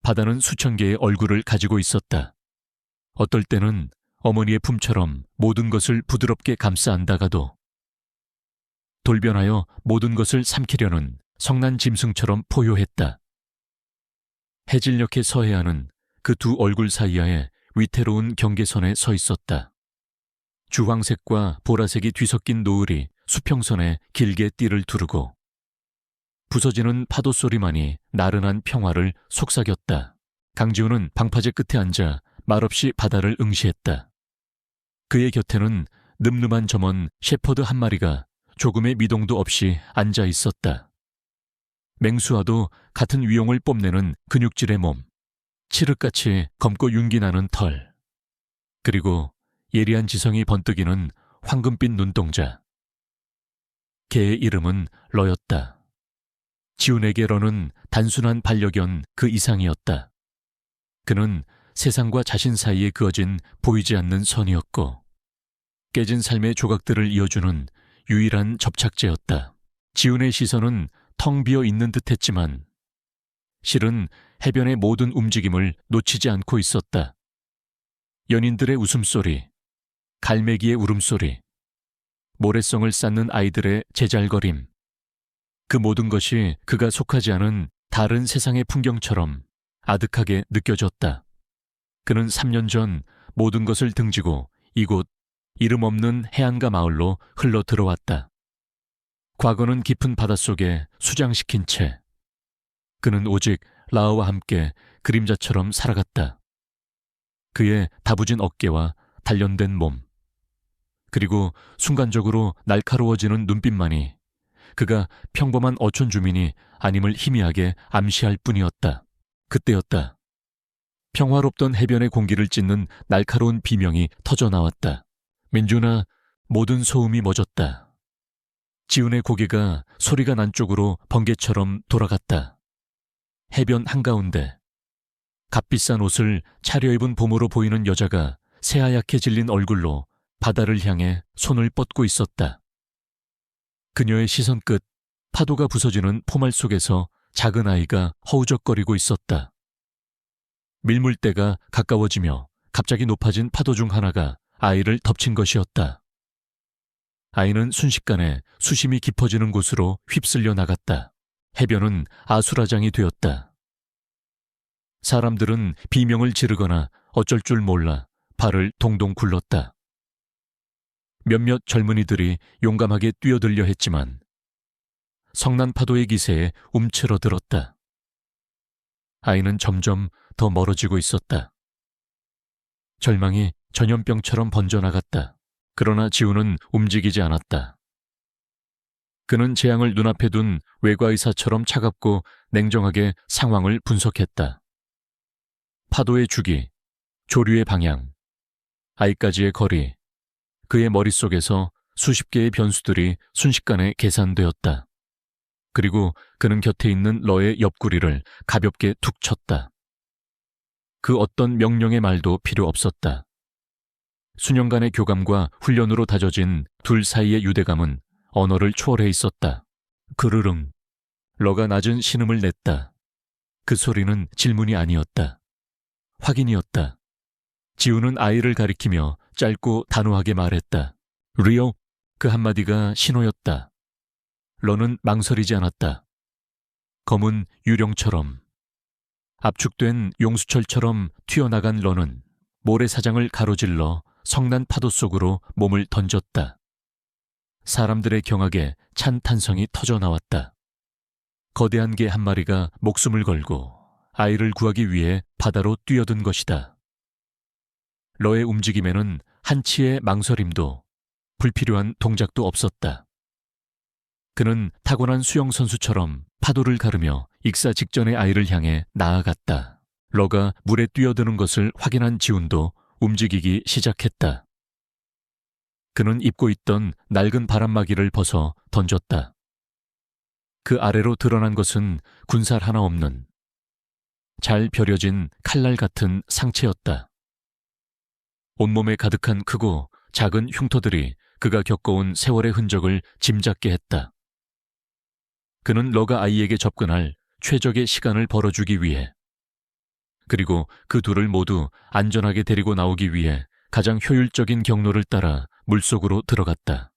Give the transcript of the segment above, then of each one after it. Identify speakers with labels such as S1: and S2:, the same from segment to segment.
S1: 바다는 수천 개의 얼굴을 가지고 있었다. 어떨 때는 어머니의 품처럼 모든 것을 부드럽게 감싸 안다가도 돌변하여 모든 것을 삼키려는 성난 짐승처럼 포효했다. 해질녘의 서해안은 그 두 얼굴 사이에 위태로운 경계선에 서 있었다. 주황색과 보라색이 뒤섞인 노을이 수평선에 길게 띠를 두르고 부서지는 파도 소리만이 나른한 평화를 속삭였다. 강지훈은 방파제 끝에 앉아 말없이 바다를 응시했다. 그의 곁에는 늠름한 점원 셰퍼드 한 마리가 조금의 미동도 없이 앉아 있었다. 맹수와도 같은 위용을 뽐내는 근육질의 몸, 칠흑같이 검고 윤기나는 털, 그리고 예리한 지성이 번뜩이는 황금빛 눈동자. 개의 이름은 러였다. 지훈에게 러는 단순한 반려견 그 이상이었다. 그는 세상과 자신 사이에 그어진 보이지 않는 선이었고 깨진 삶의 조각들을 이어주는 유일한 접착제였다. 지훈의 시선은 텅 비어 있는 듯했지만 실은 해변의 모든 움직임을 놓치지 않고 있었다. 연인들의 웃음소리, 갈매기의 울음소리, 모래성을 쌓는 아이들의 제잘거림, 그 모든 것이 그가 속하지 않은 다른 세상의 풍경처럼 아득하게 느껴졌다. 그는 3년 전 모든 것을 등지고 이곳 이름 없는 해안가 마을로 흘러 들어왔다. 과거는 깊은 바닷속에 수장시킨 채 그는 오직 라어와 함께 그림자처럼 살아갔다. 그의 다부진 어깨와 단련된 몸, 그리고 순간적으로 날카로워지는 눈빛만이 그가 평범한 어촌 주민이 아님을 희미하게 암시할 뿐이었다. 그때였다. 평화롭던 해변의 공기를 찢는 날카로운 비명이 터져나왔다. 민준아, 모든 소음이 멎었다. 지훈의 고개가 소리가 난 쪽으로 번개처럼 돌아갔다. 해변 한가운데 값비싼 옷을 차려입은 봄으로 보이는 여자가 새하얗게 질린 얼굴로 바다를 향해 손을 뻗고 있었다. 그녀의 시선 끝 파도가 부서지는 포말 속에서 작은 아이가 허우적거리고 있었다. 밀물대가 가까워지며 갑자기 높아진 파도 중 하나가 아이를 덮친 것이었다. 아이는 순식간에 수심이 깊어지는 곳으로 휩쓸려 나갔다. 해변은 아수라장이 되었다. 사람들은 비명을 지르거나 어쩔 줄 몰라 발을 동동 굴렀다. 몇몇 젊은이들이 용감하게 뛰어들려 했지만 성난 파도의 기세에 움츠러들었다. 아이는 점점 더 멀어지고 있었다. 절망이 전염병처럼 번져나갔다. 그러나 지훈은 움직이지 않았다. 그는 재앙을 눈앞에 둔 외과의사처럼 차갑고 냉정하게 상황을 분석했다. 파도의 주기, 조류의 방향, 아이까지의 거리, 그의 머릿속에서 수십 개의 변수들이 순식간에 계산되었다. 그리고 그는 곁에 있는 러의 옆구리를 가볍게 툭 쳤다. 그 어떤 명령의 말도 필요 없었다. 수년간의 교감과 훈련으로 다져진 둘 사이의 유대감은 언어를 초월해 있었다. 그르릉. 러가 낮은 신음을 냈다. 그 소리는 질문이 아니었다. 확인이었다. 지훈은 아이를 가리키며 짧고 단호하게 말했다. 리오. 그 한마디가 신호였다. 러는 망설이지 않았다. 검은 유령처럼, 압축된 용수철처럼 튀어나간 러는 모래사장을 가로질러 성난 파도 속으로 몸을 던졌다. 사람들의 경악에 찬 탄성이 터져나왔다. 거대한 개 한 마리가 목숨을 걸고 아이를 구하기 위해 바다로 뛰어든 것이다. 러의 움직임에는 한치의 망설임도 불필요한 동작도 없었다. 그는 타고난 수영선수처럼 파도를 가르며 익사 직전의 아이를 향해 나아갔다. 러가 물에 뛰어드는 것을 확인한 지훈도 움직이기 시작했다. 그는 입고 있던 낡은 바람막이를 벗어 던졌다. 그 아래로 드러난 것은 군살 하나 없는 잘 벼려진 칼날 같은 상체였다. 온몸에 가득한 크고 작은 흉터들이 그가 겪어온 세월의 흔적을 짐작게 했다. 그는 러가 아이에게 접근할 최적의 시간을 벌어주기 위해 그리고 그 둘을 모두 안전하게 데리고 나오기 위해 가장 효율적인 경로를 따라 물속으로 들어갔다.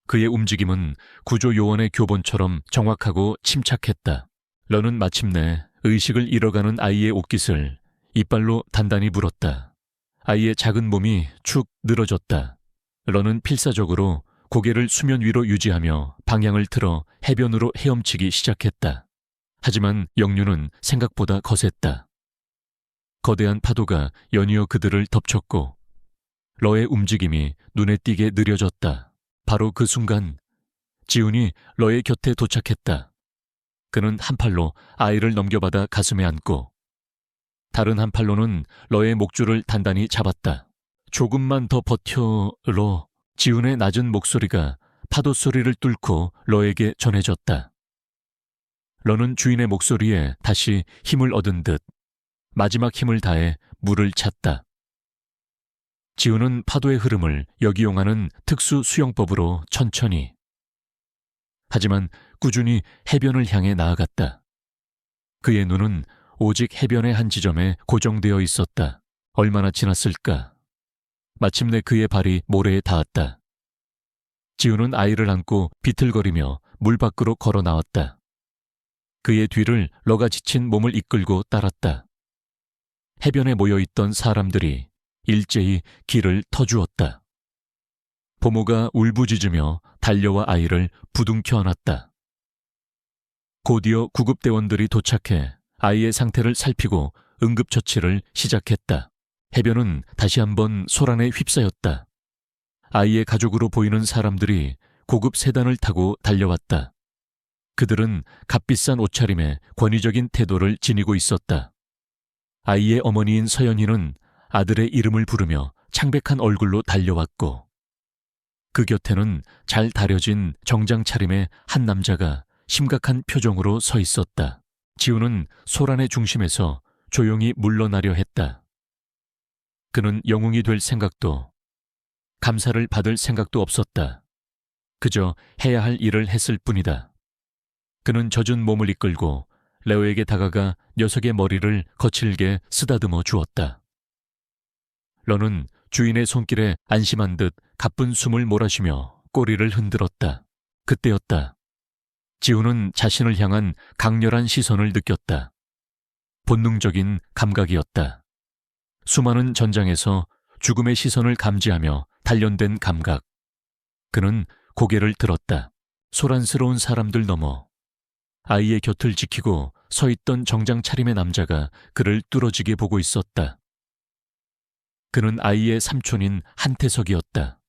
S1: 그의 움직임은 구조 요원의 교본처럼 정확하고 침착했다. 런은 마침내 의식을 잃어가는 아이의 옷깃을 이빨로 단단히 물었다. 아이의 작은 몸이 축 늘어졌다. 런은 필사적으로 고개를 수면 위로 유지하며 방향을 틀어 해변으로 헤엄치기 시작했다. 하지만 역류는 생각보다 거셌다. 거대한 파도가 연이어 그들을 덮쳤고 러의 움직임이 눈에 띄게 느려졌다. 바로 그 순간 지훈이 러의 곁에 도착했다. 그는 한 팔로 아이를 넘겨받아 가슴에 안고 다른 한 팔로는 러의 목줄을 단단히 잡았다. 조금만 더 버텨, 러. 지훈의 낮은 목소리가 파도 소리를 뚫고 러에게 전해졌다. 러는 주인의 목소리에 다시 힘을 얻은 듯 마지막 힘을 다해 물을 찼다. 지훈은 파도의 흐름을 역이용하는 특수 수영법으로 천천히 하지만 꾸준히 해변을 향해 나아갔다. 그의 눈은 오직 해변의 한 지점에 고정되어 있었다. 얼마나 지났을까? 마침내 그의 발이 모래에 닿았다. 지훈은 아이를 안고 비틀거리며 물 밖으로 걸어 나왔다. 그의 뒤를 러가 지친 몸을 이끌고 따랐다. 해변에 모여있던 사람들이 일제히 길을 터주었다. 보모가 울부짖으며 달려와 아이를 부둥켜 안았다. 곧이어 구급대원들이 도착해 아이의 상태를 살피고 응급처치를 시작했다. 해변은 다시 한번 소란에 휩싸였다. 아이의 가족으로 보이는 사람들이 고급 세단을 타고 달려왔다. 그들은 값비싼 옷차림에 권위적인 태도를 지니고 있었다. 아이의 어머니인 서연이는 아들의 이름을 부르며 창백한 얼굴로 달려왔고 그 곁에는 잘 다려진 정장 차림의 한 남자가 심각한 표정으로 서 있었다. 지훈은 소란의 중심에서 조용히 물러나려 했다. 그는 영웅이 될 생각도 감사를 받을 생각도 없었다. 그저 해야 할 일을 했을 뿐이다. 그는 젖은 몸을 이끌고 레오에게 다가가 녀석의 머리를 거칠게 쓰다듬어 주었다. 러는 주인의 손길에 안심한 듯 가쁜 숨을 몰아쉬며 꼬리를 흔들었다. 그때였다. 지훈은 자신을 향한 강렬한 시선을 느꼈다. 본능적인 감각이었다. 수많은 전장에서 죽음의 시선을 감지하며 단련된 감각. 그는 고개를 들었다. 소란스러운 사람들 너머 아이의 곁을 지키고 서 있던 정장 차림의 남자가 그를 뚫어지게 보고 있었다. 그는 아이의 삼촌인 한태석이었다.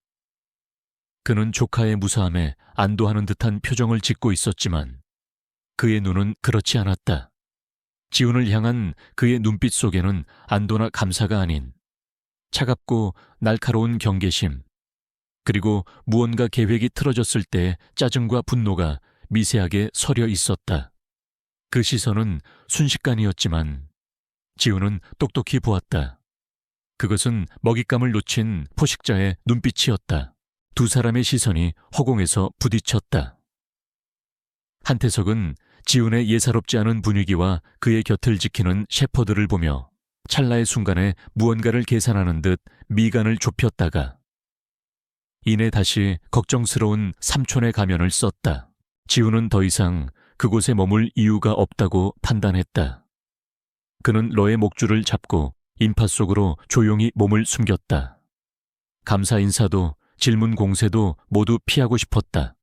S1: 그는 조카의 무사함에 안도하는 듯한 표정을 짓고 있었지만 그의 눈은 그렇지 않았다. 지훈을 향한 그의 눈빛 속에는 안도나 감사가 아닌 차갑고 날카로운 경계심, 그리고 무언가 계획이 틀어졌을 때 짜증과 분노가 미세하게 서려 있었다. 그 시선은 순식간이었지만 지훈은 똑똑히 보았다. 그것은 먹잇감을 놓친 포식자의 눈빛이었다. 두 사람의 시선이 허공에서 부딪혔다. 한태석은 지훈의 예사롭지 않은 분위기와 그의 곁을 지키는 셰퍼들을 보며 찰나의 순간에 무언가를 계산하는 듯 미간을 좁혔다가 이내 다시 걱정스러운 삼촌의 가면을 썼다. 지훈은 더 이상 그곳에 머물 이유가 없다고 판단했다. 그는 러의 목줄을 잡고 인파 속으로 조용히 몸을 숨겼다. 감사 인사도 질문 공세도 모두 피하고 싶었다.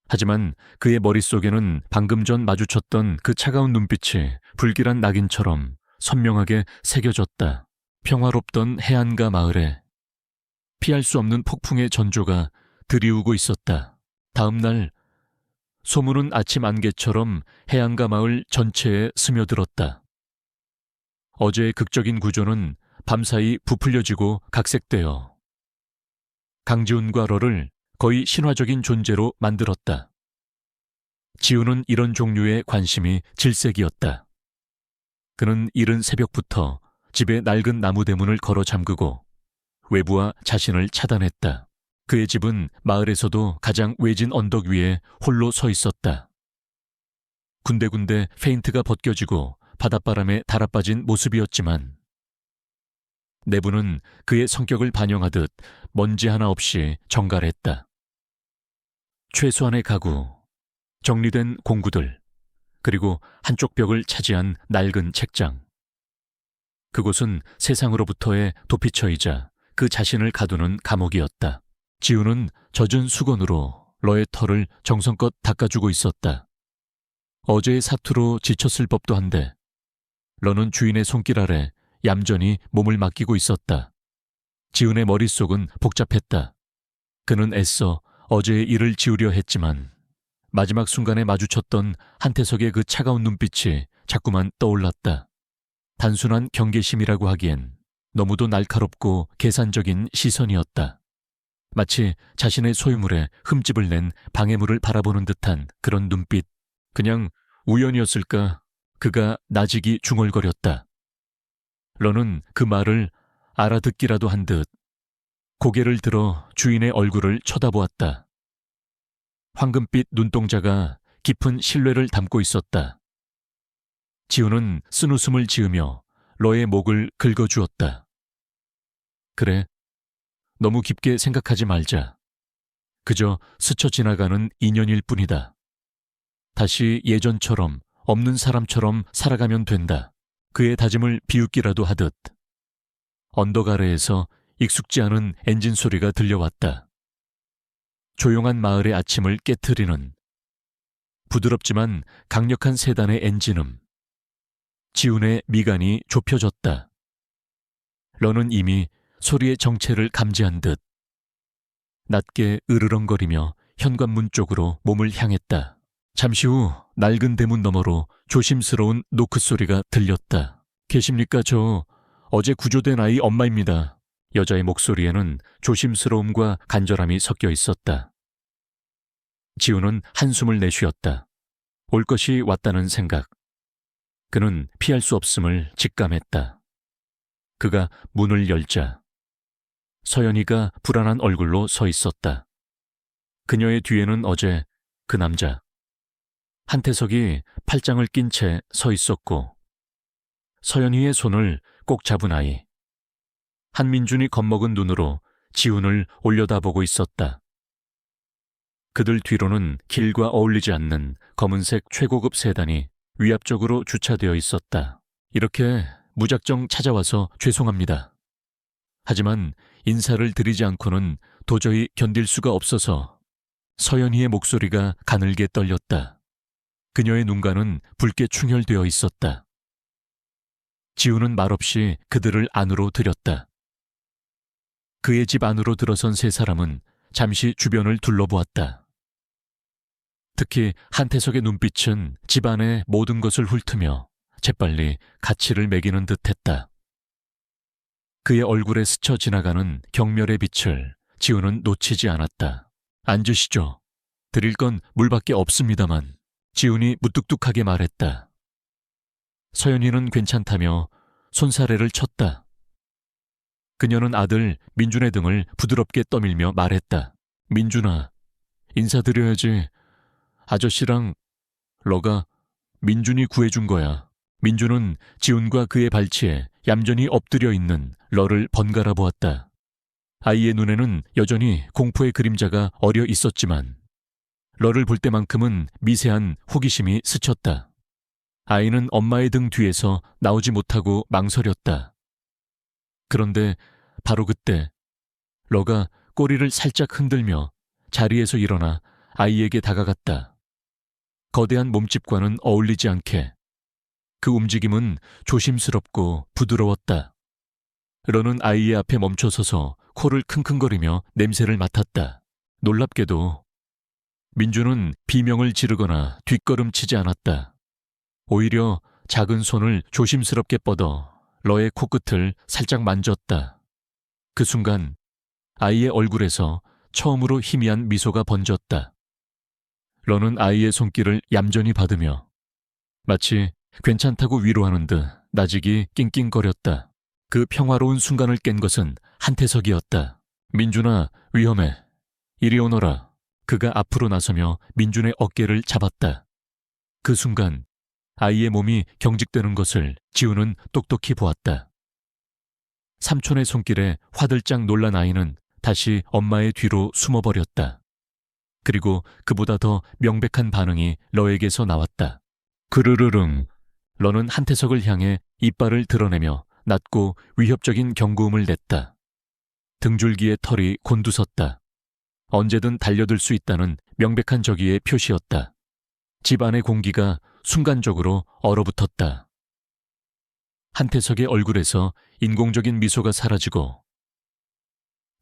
S1: 하지만 그의 머릿속에는 방금 전 마주쳤던 그 차가운 눈빛이 불길한 낙인처럼 선명하게 새겨졌다. 평화롭던 해안가 마을에 피할 수 없는 폭풍의 전조가 드리우고 있었다. 다음 날 소문은 아침 안개처럼 해안가 마을 전체에 스며들었다. 어제의 극적인 구조는 밤사이 부풀려지고 각색되어 강지훈과 러를 거의 신화적인 존재로 만들었다. 지훈은 이런 종류의 관심이 질색이었다. 그는 이른 새벽부터 집의 낡은 나무 대문을 걸어 잠그고 외부와 자신을 차단했다. 그의 집은 마을에서도 가장 외진 언덕 위에 홀로 서 있었다. 군데군데 페인트가 벗겨지고 바닷바람에 달아빠진 모습이었지만 내부는 그의 성격을 반영하듯 먼지 하나 없이 정갈했다. 최소한의 가구, 정리된 공구들, 그리고 한쪽 벽을 차지한 낡은 책장. 그곳은 세상으로부터의 도피처이자 그 자신을 가두는 감옥이었다. 지우는 젖은 수건으로 러의 털을 정성껏 닦아주고 있었다. 어제의 사투로 지쳤을 법도 한데 러는 주인의 손길 아래 얌전히 몸을 맡기고 있었다. 지훈의 머릿속은 복잡했다. 그는 애써 어제의 일을 지우려 했지만 마지막 순간에 마주쳤던 한태석의 그 차가운 눈빛이 자꾸만 떠올랐다. 단순한 경계심이라고 하기엔 너무도 날카롭고 계산적인 시선이었다. 마치 자신의 소유물에 흠집을 낸 방해물을 바라보는 듯한 그런 눈빛. 그냥 우연이었을까 그가 나직이 중얼거렸다. 러는 그 말을 알아듣기라도 한 듯 고개를 들어 주인의 얼굴을 쳐다보았다. 황금빛 눈동자가 깊은 신뢰를 담고 있었다. 지우는 쓴웃음을 지으며 러의 목을 긁어주었다. 그래, 너무 깊게 생각하지 말자. 그저 스쳐 지나가는 인연일 뿐이다. 다시 예전처럼 없는 사람처럼 살아가면 된다. 그의 다짐을 비웃기라도 하듯 언덕 아래에서 익숙지 않은 엔진 소리가 들려왔다. 조용한 마을의 아침을 깨트리는 부드럽지만 강력한 세단의 엔진음. 지훈의 미간이 좁혀졌다. 러는 이미 소리의 정체를 감지한 듯 낮게 으르렁거리며 현관문 쪽으로 몸을 향했다. 잠시 후 낡은 대문 너머로 조심스러운 노크 소리가 들렸다. 계십니까? 저 어제 구조된 아이 엄마입니다. 여자의 목소리에는 조심스러움과 간절함이 섞여 있었다. 지훈은 한숨을 내쉬었다. 올 것이 왔다는 생각. 그는 피할 수 없음을 직감했다. 그가 문을 열자 서연이가 불안한 얼굴로 서 있었다. 그녀의 뒤에는 어제 그 남자 한태석이 팔짱을 낀 채 서 있었고 서연이의 손을 꼭 잡은 아이 한민준이 겁먹은 눈으로 지훈을 올려다보고 있었다. 그들 뒤로는 길과 어울리지 않는 검은색 최고급 세단이 위압적으로 주차되어 있었다. 이렇게 무작정 찾아와서 죄송합니다. 하지만 인사를 드리지 않고는 도저히 견딜 수가 없어서 서연이의 목소리가 가늘게 떨렸다. 그녀의 눈가는 붉게 충혈되어 있었다. 지우는 말없이 그들을 안으로 들였다. 그의 집 안으로 들어선 세 사람은 잠시 주변을 둘러보았다. 특히 한태석의 눈빛은 집 안의 모든 것을 훑으며 재빨리 가치를 매기는 듯했다. 그의 얼굴에 스쳐 지나가는 경멸의 빛을 지우는 놓치지 않았다. 앉으시죠. 드릴 건 물밖에 없습니다만. 지훈이 무뚝뚝하게 말했다. 서연이는 괜찮다며 손사래를 쳤다. 그녀는 아들 민준의 등을 부드럽게 떠밀며 말했다. 민준아, 인사드려야지. 아저씨랑 러가 민준이 구해준 거야. 민준은 지훈과 그의 발치에 얌전히 엎드려 있는 러를 번갈아 보았다. 아이의 눈에는 여전히 공포의 그림자가 어려 있었지만 러를 볼 때만큼은 미세한 호기심이 스쳤다. 아이는 엄마의 등 뒤에서 나오지 못하고 망설였다. 그런데 바로 그때 러가 꼬리를 살짝 흔들며 자리에서 일어나 아이에게 다가갔다. 거대한 몸집과는 어울리지 않게 그 움직임은 조심스럽고 부드러웠다. 러는 아이의 앞에 멈춰서서 코를 킁킁거리며 냄새를 맡았다. 놀랍게도 민주는 비명을 지르거나 뒷걸음치지 않았다. 오히려 작은 손을 조심스럽게 뻗어 러의 코끝을 살짝 만졌다. 그 순간 아이의 얼굴에서 처음으로 희미한 미소가 번졌다. 러는 아이의 손길을 얌전히 받으며 마치 괜찮다고 위로하는 듯 나직이 낑낑거렸다. 그 평화로운 순간을 깬 것은 한태석이었다. 민준아, 위험해. 이리 오너라. 그가 앞으로 나서며 민준의 어깨를 잡았다. 그 순간 아이의 몸이 경직되는 것을 지우는 똑똑히 보았다. 삼촌의 손길에 화들짝 놀란 아이는 다시 엄마의 뒤로 숨어버렸다. 그리고 그보다 더 명백한 반응이 러에게서 나왔다. 그르르릉. 러는 한태석을 향해 이빨을 드러내며 낮고 위협적인 경고음을 냈다. 등줄기의 털이 곤두섰다. 언제든 달려들 수 있다는 명백한 저기의 표시였다. 집 안의 공기가 순간적으로 얼어붙었다. 한태석의 얼굴에서 인공적인 미소가 사라지고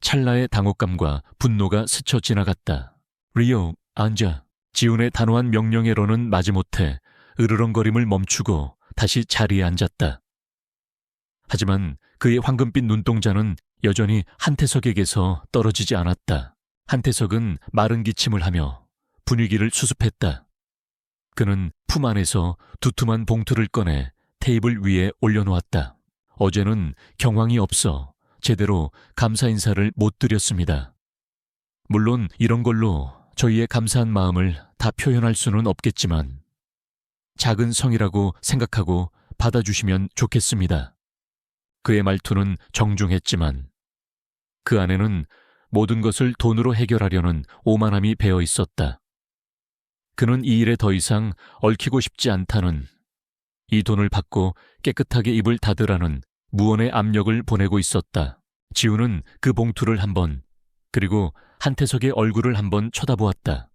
S1: 찰나의 당혹감과 분노가 스쳐 지나갔다. 리오, 앉아. 지훈의 단호한 명령에 러는 마지못해 으르렁거림을 멈추고 다시 자리에 앉았다. 하지만 그의 황금빛 눈동자는 여전히 한태석에게서 떨어지지 않았다. 한태석은 마른 기침을 하며 분위기를 수습했다. 그는 품 안에서 두툼한 봉투를 꺼내 테이블 위에 올려놓았다. 어제는 경황이 없어 제대로 감사 인사를 못 드렸습니다. 물론 이런 걸로 저희의 감사한 마음을 다 표현할 수는 없겠지만 작은 성이라고 생각하고 받아주시면 좋겠습니다. 그의 말투는 정중했지만 그 안에는 모든 것을 돈으로 해결하려는 오만함이 배어 있었다. 그는 이 일에 더 이상 얽히고 싶지 않다는, 이 돈을 받고 깨끗하게 입을 닫으라는 무언의 압력을 보내고 있었다. 지우는 그 봉투를 한번, 그리고 한태석의 얼굴을 한번 쳐다보았다.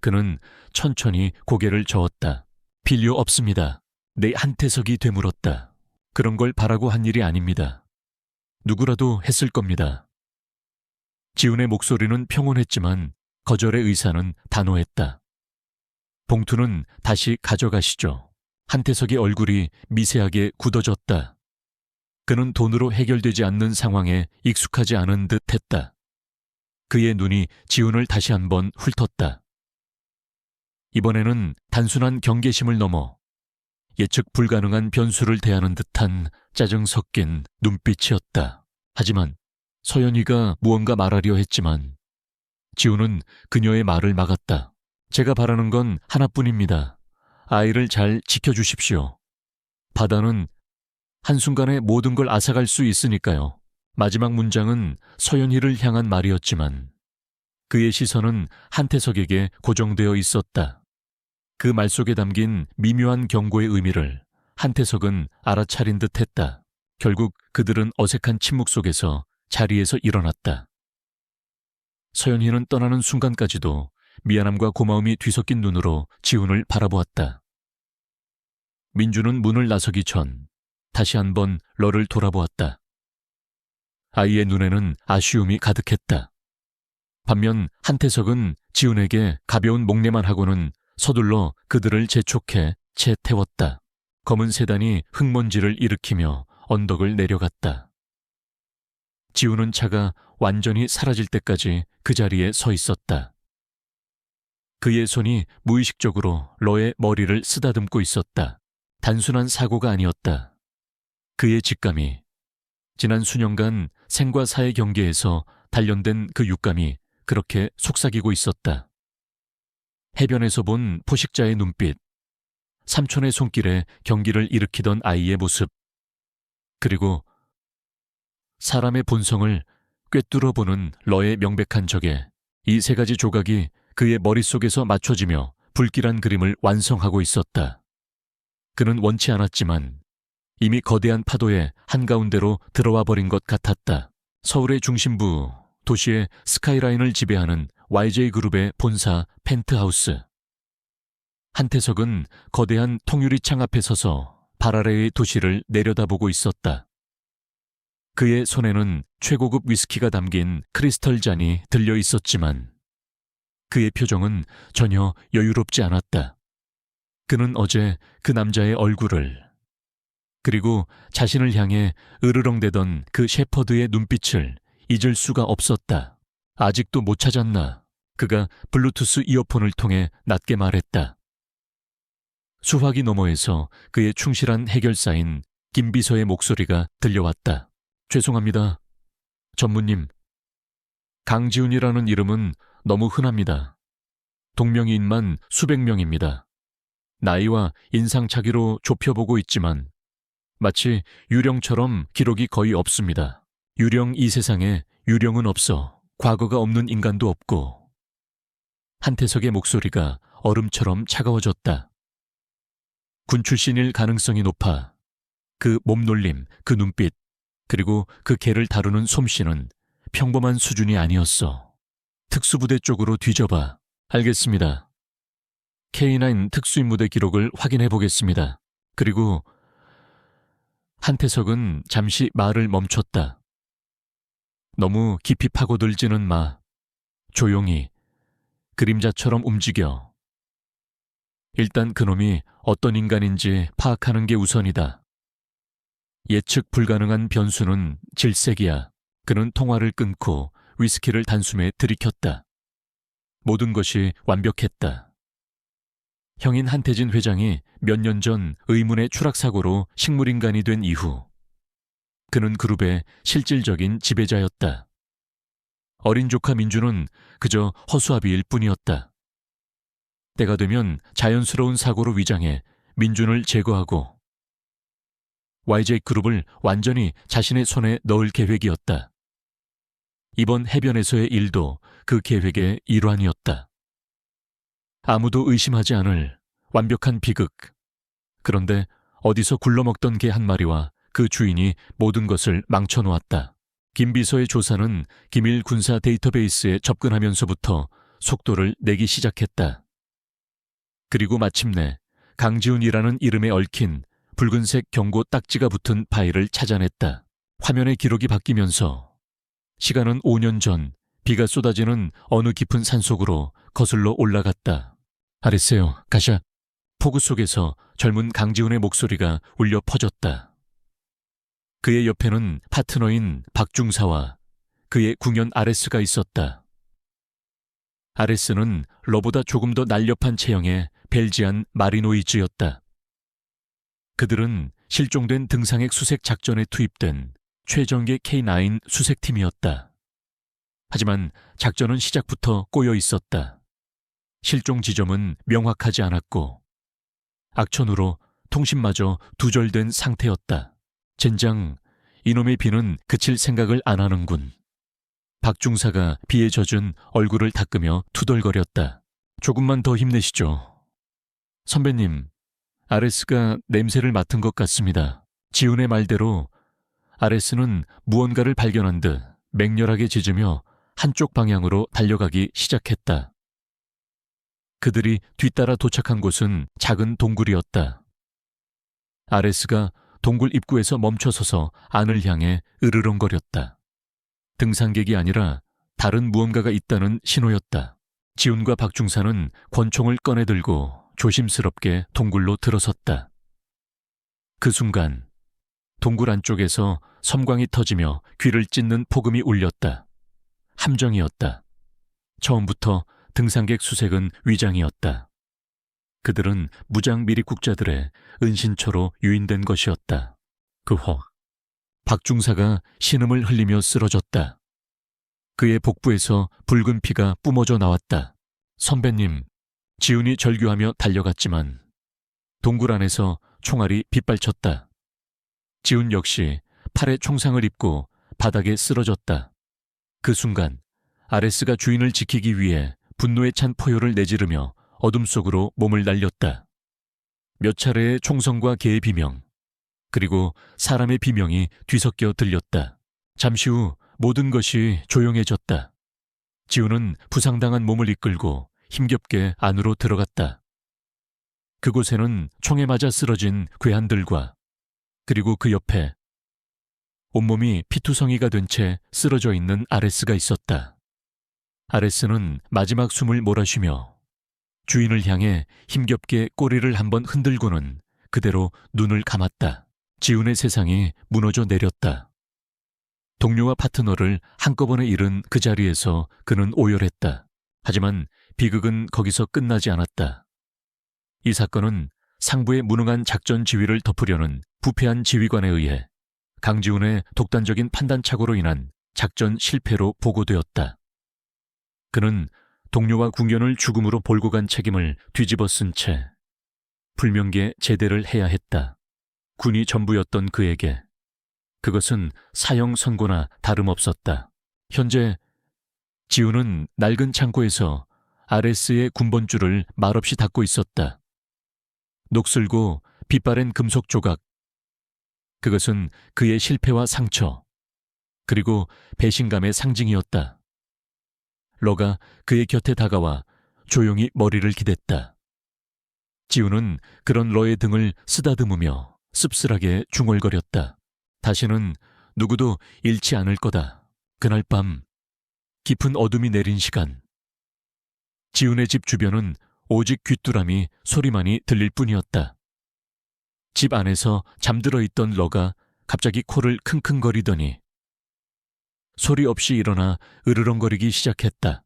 S1: 그는 천천히 고개를 저었다. 필요 없습니다. 내 한태석이 되물었다. 그런 걸 바라고 한 일이 아닙니다. 누구라도 했을 겁니다. 지훈의 목소리는 평온했지만 거절의 의사는 단호했다. 봉투는 다시 가져가시죠. 한태석의 얼굴이 미세하게 굳어졌다. 그는 돈으로 해결되지 않는 상황에 익숙하지 않은 듯 했다. 그의 눈이 지훈을 다시 한번 훑었다. 이번에는 단순한 경계심을 넘어 예측 불가능한 변수를 대하는 듯한 짜증 섞인 눈빛이었다. 하지만 서연이가 무언가 말하려 했지만 지훈은 그녀의 말을 막았다. 제가 바라는 건 하나뿐입니다. 아이를 잘 지켜주십시오. 바다는 한순간에 모든 걸 앗아갈 수 있으니까요. 마지막 문장은 서연이를 향한 말이었지만 그의 시선은 한태석에게 고정되어 있었다. 그 말 속에 담긴 미묘한 경고의 의미를 한태석은 알아차린 듯 했다. 결국 그들은 어색한 침묵 속에서 자리에서 일어났다. 서연희는 떠나는 순간까지도 미안함과 고마움이 뒤섞인 눈으로 지훈을 바라보았다. 민주는 문을 나서기 전 다시 한번 러를 돌아보았다. 아이의 눈에는 아쉬움이 가득했다. 반면 한태석은 지훈에게 가벼운 목례만 하고는 서둘러 그들을 재촉해 채 태웠다. 검은 세단이 흙먼지를 일으키며 언덕을 내려갔다. 지훈은 차가 완전히 사라질 때까지 그 자리에 서 있었다. 그의 손이 무의식적으로 러의 머리를 쓰다듬고 있었다. 단순한 사고가 아니었다. 그의 직감이, 지난 수년간 생과 사의 경계에서 단련된 그 육감이 그렇게 속삭이고 있었다. 해변에서 본 포식자의 눈빛, 삼촌의 손길에 경기를 일으키던 아이의 모습, 그리고 사람의 본성을 꿰뚫어보는 러의 명백한 적에 이 세 가지 조각이 그의 머릿속에서 맞춰지며 불길한 그림을 완성하고 있었다. 그는 원치 않았지만 이미 거대한 파도의 한가운데로 들어와 버린 것 같았다. 서울의 중심부, 도시의 스카이라인을 지배하는 YJ그룹의 본사 펜트하우스. 한태석은 거대한 통유리창 앞에 서서 발 아래의 도시를 내려다보고 있었다. 그의 손에는 최고급 위스키가 담긴 크리스털 잔이 들려 있었지만 그의 표정은 전혀 여유롭지 않았다. 그는 어제 그 남자의 얼굴을, 그리고 자신을 향해 으르렁대던 그 셰퍼드의 눈빛을 잊을 수가 없었다. 아직도 못 찾았나? 그가 블루투스 이어폰을 통해 낮게 말했다. 수화기 너머에서 그의 충실한 해결사인 김비서의 목소리가 들려왔다. 죄송합니다. 전무님. 강지훈이라는 이름은 너무 흔합니다. 동명이인만 수백 명입니다. 나이와 인상차기로 좁혀보고 있지만 마치 유령처럼 기록이 거의 없습니다. 유령 이 세상에 유령은 없어 과거가 없는 인간도 없고. 한태석의 목소리가 얼음처럼 차가워졌다. 군 출신일 가능성이 높아. 그 몸놀림, 그 눈빛, 그리고 그 개를 다루는 솜씨는 평범한 수준이 아니었어. 특수부대 쪽으로 뒤져봐. 알겠습니다. K9 특수임무대 기록을 확인해 보겠습니다. 그리고 한태석은 잠시 말을 멈췄다. 너무 깊이 파고들지는 마. 조용히, 그림자처럼 움직여. 일단 그놈이 어떤 인간인지 파악하는 게 우선이다. 예측 불가능한 변수는 질색이야. 그는 통화를 끊고 위스키를 단숨에 들이켰다. 모든 것이 완벽했다. 형인 한태진 회장이 몇 년 전 의문의 추락사고로 식물인간이 된 이후 그는 그룹의 실질적인 지배자였다. 어린 조카 민주는 그저 허수아비일 뿐이었다. 때가 되면 자연스러운 사고로 위장해 민준을 제거하고 YJ 그룹을 완전히 자신의 손에 넣을 계획이었다. 이번 해변에서의 일도 그 계획의 일환이었다. 아무도 의심하지 않을 완벽한 비극. 그런데 어디서 굴러먹던 개 한 마리와 그 주인이 모든 것을 망쳐놓았다. 김 비서의 조사는 기밀 군사 데이터베이스에 접근하면서부터 속도를 내기 시작했다. 그리고 마침내 강지훈이라는 이름에 얽힌 붉은색 경고 딱지가 붙은 파일을 찾아냈다. 화면의 기록이 바뀌면서 시간은 5년 전 비가 쏟아지는 어느 깊은 산속으로 거슬러 올라갔다. 알았어요, 가샤. 폭우 속에서 젊은 강지훈의 목소리가 울려 퍼졌다. 그의 옆에는 파트너인 박중사와 그의 궁연 아레스가 있었다. 아레스는 러보다 조금 더 날렵한 체형의 벨지안 마리노이즈였다. 그들은 실종된 등상액 수색 작전에 투입된 최정예 K9 수색팀이었다. 하지만 작전은 시작부터 꼬여 있었다. 실종 지점은 명확하지 않았고 악천후로 통신마저 두절된 상태였다. 젠장, 이놈의 비는 그칠 생각을 안 하는군. 박중사가 비에 젖은 얼굴을 닦으며 투덜거렸다. 조금만 더 힘내시죠. 선배님, 아레스가 냄새를 맡은 것 같습니다. 지훈의 말대로 아레스는 무언가를 발견한 듯 맹렬하게 짖으며 한쪽 방향으로 달려가기 시작했다. 그들이 뒤따라 도착한 곳은 작은 동굴이었다. 아레스가 동굴 입구에서 멈춰서서 안을 향해 으르렁거렸다. 등산객이 아니라 다른 무언가가 있다는 신호였다. 지훈과 박중사는 권총을 꺼내들고 조심스럽게 동굴로 들어섰다. 그 순간 동굴 안쪽에서 섬광이 터지며 귀를 찢는 폭음이 울렸다. 함정이었다. 처음부터 등산객 수색은 위장이었다. 그들은 무장 미리국자들의 은신처로 유인된 것이었다. 그후 박중사가 신음을 흘리며 쓰러졌다. 그의 복부에서 붉은 피가 뿜어져 나왔다. 선배님, 지훈이 절규하며 달려갔지만 동굴 안에서 총알이 빗발쳤다. 지훈 역시 팔에 총상을 입고 바닥에 쓰러졌다. 그 순간 아레스가 주인을 지키기 위해 분노에 찬 포효를 내지르며 어둠 속으로 몸을 날렸다. 몇 차례의 총성과 개의 비명, 그리고 사람의 비명이 뒤섞여 들렸다. 잠시 후 모든 것이 조용해졌다. 지훈은 부상당한 몸을 이끌고 힘겹게 안으로 들어갔다. 그곳에는 총에 맞아 쓰러진 괴한들과 그리고 그 옆에 온몸이 피투성이가 된 채 쓰러져 있는 아레스가 있었다. 아레스는 마지막 숨을 몰아쉬며 주인을 향해 힘겹게 꼬리를 한번 흔들고는 그대로 눈을 감았다. 지훈의 세상이 무너져 내렸다. 동료와 파트너를 한꺼번에 잃은 그 자리에서 그는 오열했다. 하지만 비극은 거기서 끝나지 않았다. 이 사건은 상부의 무능한 작전 지휘를 덮으려는 부패한 지휘관에 의해 강지훈의 독단적인 판단착오로 인한 작전 실패로 보고되었다. 그는 동료와 궁견을 죽음으로 몰고 간 책임을 뒤집어 쓴 채 불명계 제대를 해야 했다. 군이 전부였던 그에게 그것은 사형 선고나 다름없었다. 현재 지우는 낡은 창고에서 RS의 군번줄을 말없이 닫고 있었다. 녹슬고 빛바랜 금속 조각. 그것은 그의 실패와 상처, 그리고 배신감의 상징이었다. 러가 그의 곁에 다가와 조용히 머리를 기댔다. 지우는 그런 러의 등을 쓰다듬으며 씁쓸하게 중얼거렸다. 다시는 누구도 잃지 않을 거다. 그날 밤 깊은 어둠이 내린 시간. 지훈의 집 주변은 오직 귀뚜라미 소리만이 들릴 뿐이었다. 집 안에서 잠들어 있던 러가 갑자기 코를 킁킁거리더니 소리 없이 일어나 으르렁거리기 시작했다.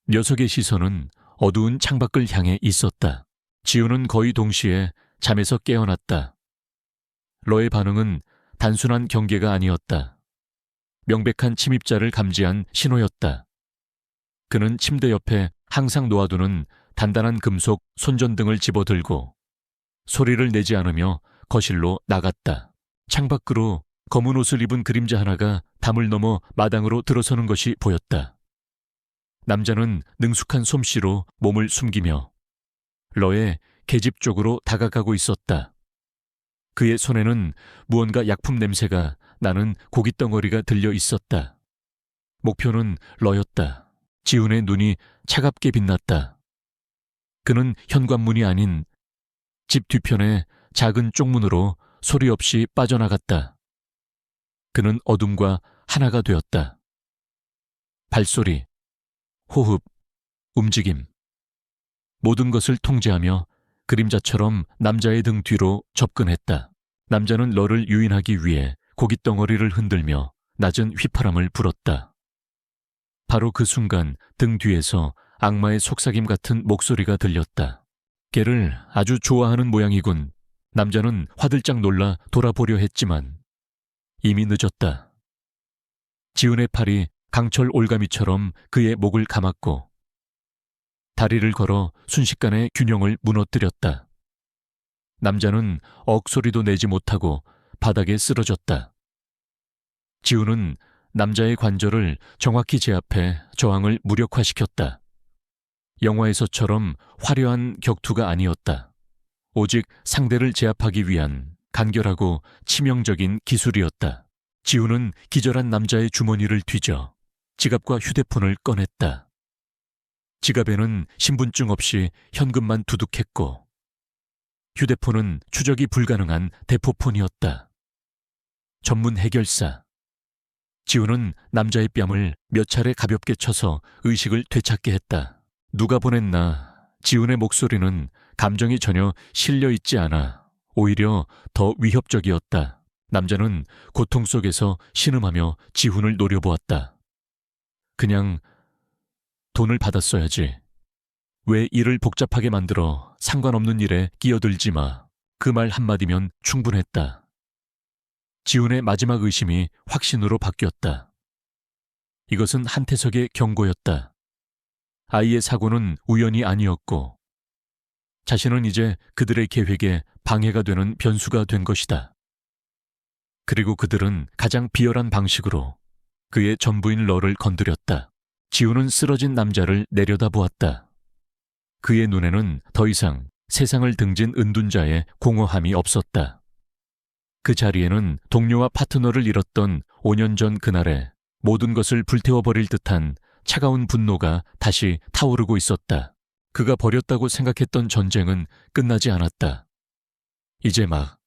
S1: 녀석의 시선은 어두운 창밖을 향해 있었다. 지훈은 거의 동시에 잠에서 깨어났다. 러의 반응은 단순한 경계가 아니었다. 명백한 침입자를 감지한 신호였다. 그는 침대 옆에 항상 놓아두는 단단한 금속 손전등을 집어들고 소리를 내지 않으며 거실로 나갔다. 창밖으로 검은 옷을 입은 그림자 하나가 담을 넘어 마당으로 들어서는 것이 보였다. 남자는 능숙한 솜씨로 몸을 숨기며 러의 계집 쪽으로 다가가고 있었다. 그의 손에는 무언가 약품 냄새가 나는 고깃덩어리가 들려 있었다. 목표는 러였다. 지훈의 눈이 차갑게 빛났다. 그는 현관문이 아닌 집 뒤편의 작은 쪽문으로 소리 없이 빠져나갔다. 그는 어둠과 하나가 되었다. 발소리, 호흡, 움직임. 모든 것을 통제하며 그림자처럼 남자의 등 뒤로 접근했다. 남자는 러를 유인하기 위해 고깃덩어리를 흔들며 낮은 휘파람을 불었다. 바로 그 순간 등 뒤에서 악마의 속삭임 같은 목소리가 들렸다. 걔를 아주 좋아하는 모양이군. 남자는 화들짝 놀라 돌아보려 했지만 이미 늦었다. 지훈의 팔이 강철 올가미처럼 그의 목을 감았고 다리를 걸어 순식간에 균형을 무너뜨렸다. 남자는 억소리도 내지 못하고 바닥에 쓰러졌다. 지훈은 남자의 관절을 정확히 제압해 저항을 무력화시켰다. 영화에서처럼 화려한 격투가 아니었다. 오직 상대를 제압하기 위한 간결하고 치명적인 기술이었다. 지훈은 기절한 남자의 주머니를 뒤져 지갑과 휴대폰을 꺼냈다. 지갑에는 신분증 없이 현금만 두둑했고 휴대폰은 추적이 불가능한 대포폰이었다. 전문 해결사. 지훈은 남자의 뺨을 몇 차례 가볍게 쳐서 의식을 되찾게 했다. 누가 보냈나? 지훈의 목소리는 감정이 전혀 실려 있지 않아 오히려 더 위협적이었다. 남자는 고통 속에서 신음하며 지훈을 노려보았다. 그냥 돈을 받았어야지. 왜 일을 복잡하게 만들어 상관없는 일에 끼어들지 마. 그 말 한마디면 충분했다. 지훈의 마지막 의심이 확신으로 바뀌었다. 이것은 한태석의 경고였다. 아이의 사고는 우연이 아니었고 자신은 이제 그들의 계획에 방해가 되는 변수가 된 것이다. 그리고 그들은 가장 비열한 방식으로 그의 전부인 러를 건드렸다. 지훈은 쓰러진 남자를 내려다보았다. 그의 눈에는 더 이상 세상을 등진 은둔자의 공허함이 없었다. 그 자리에는 동료와 파트너를 잃었던 5년 전 그날에 모든 것을 불태워버릴 듯한 차가운 분노가 다시 타오르고 있었다. 그가 벌였다고 생각했던 전쟁은 끝나지 않았다. 이제 막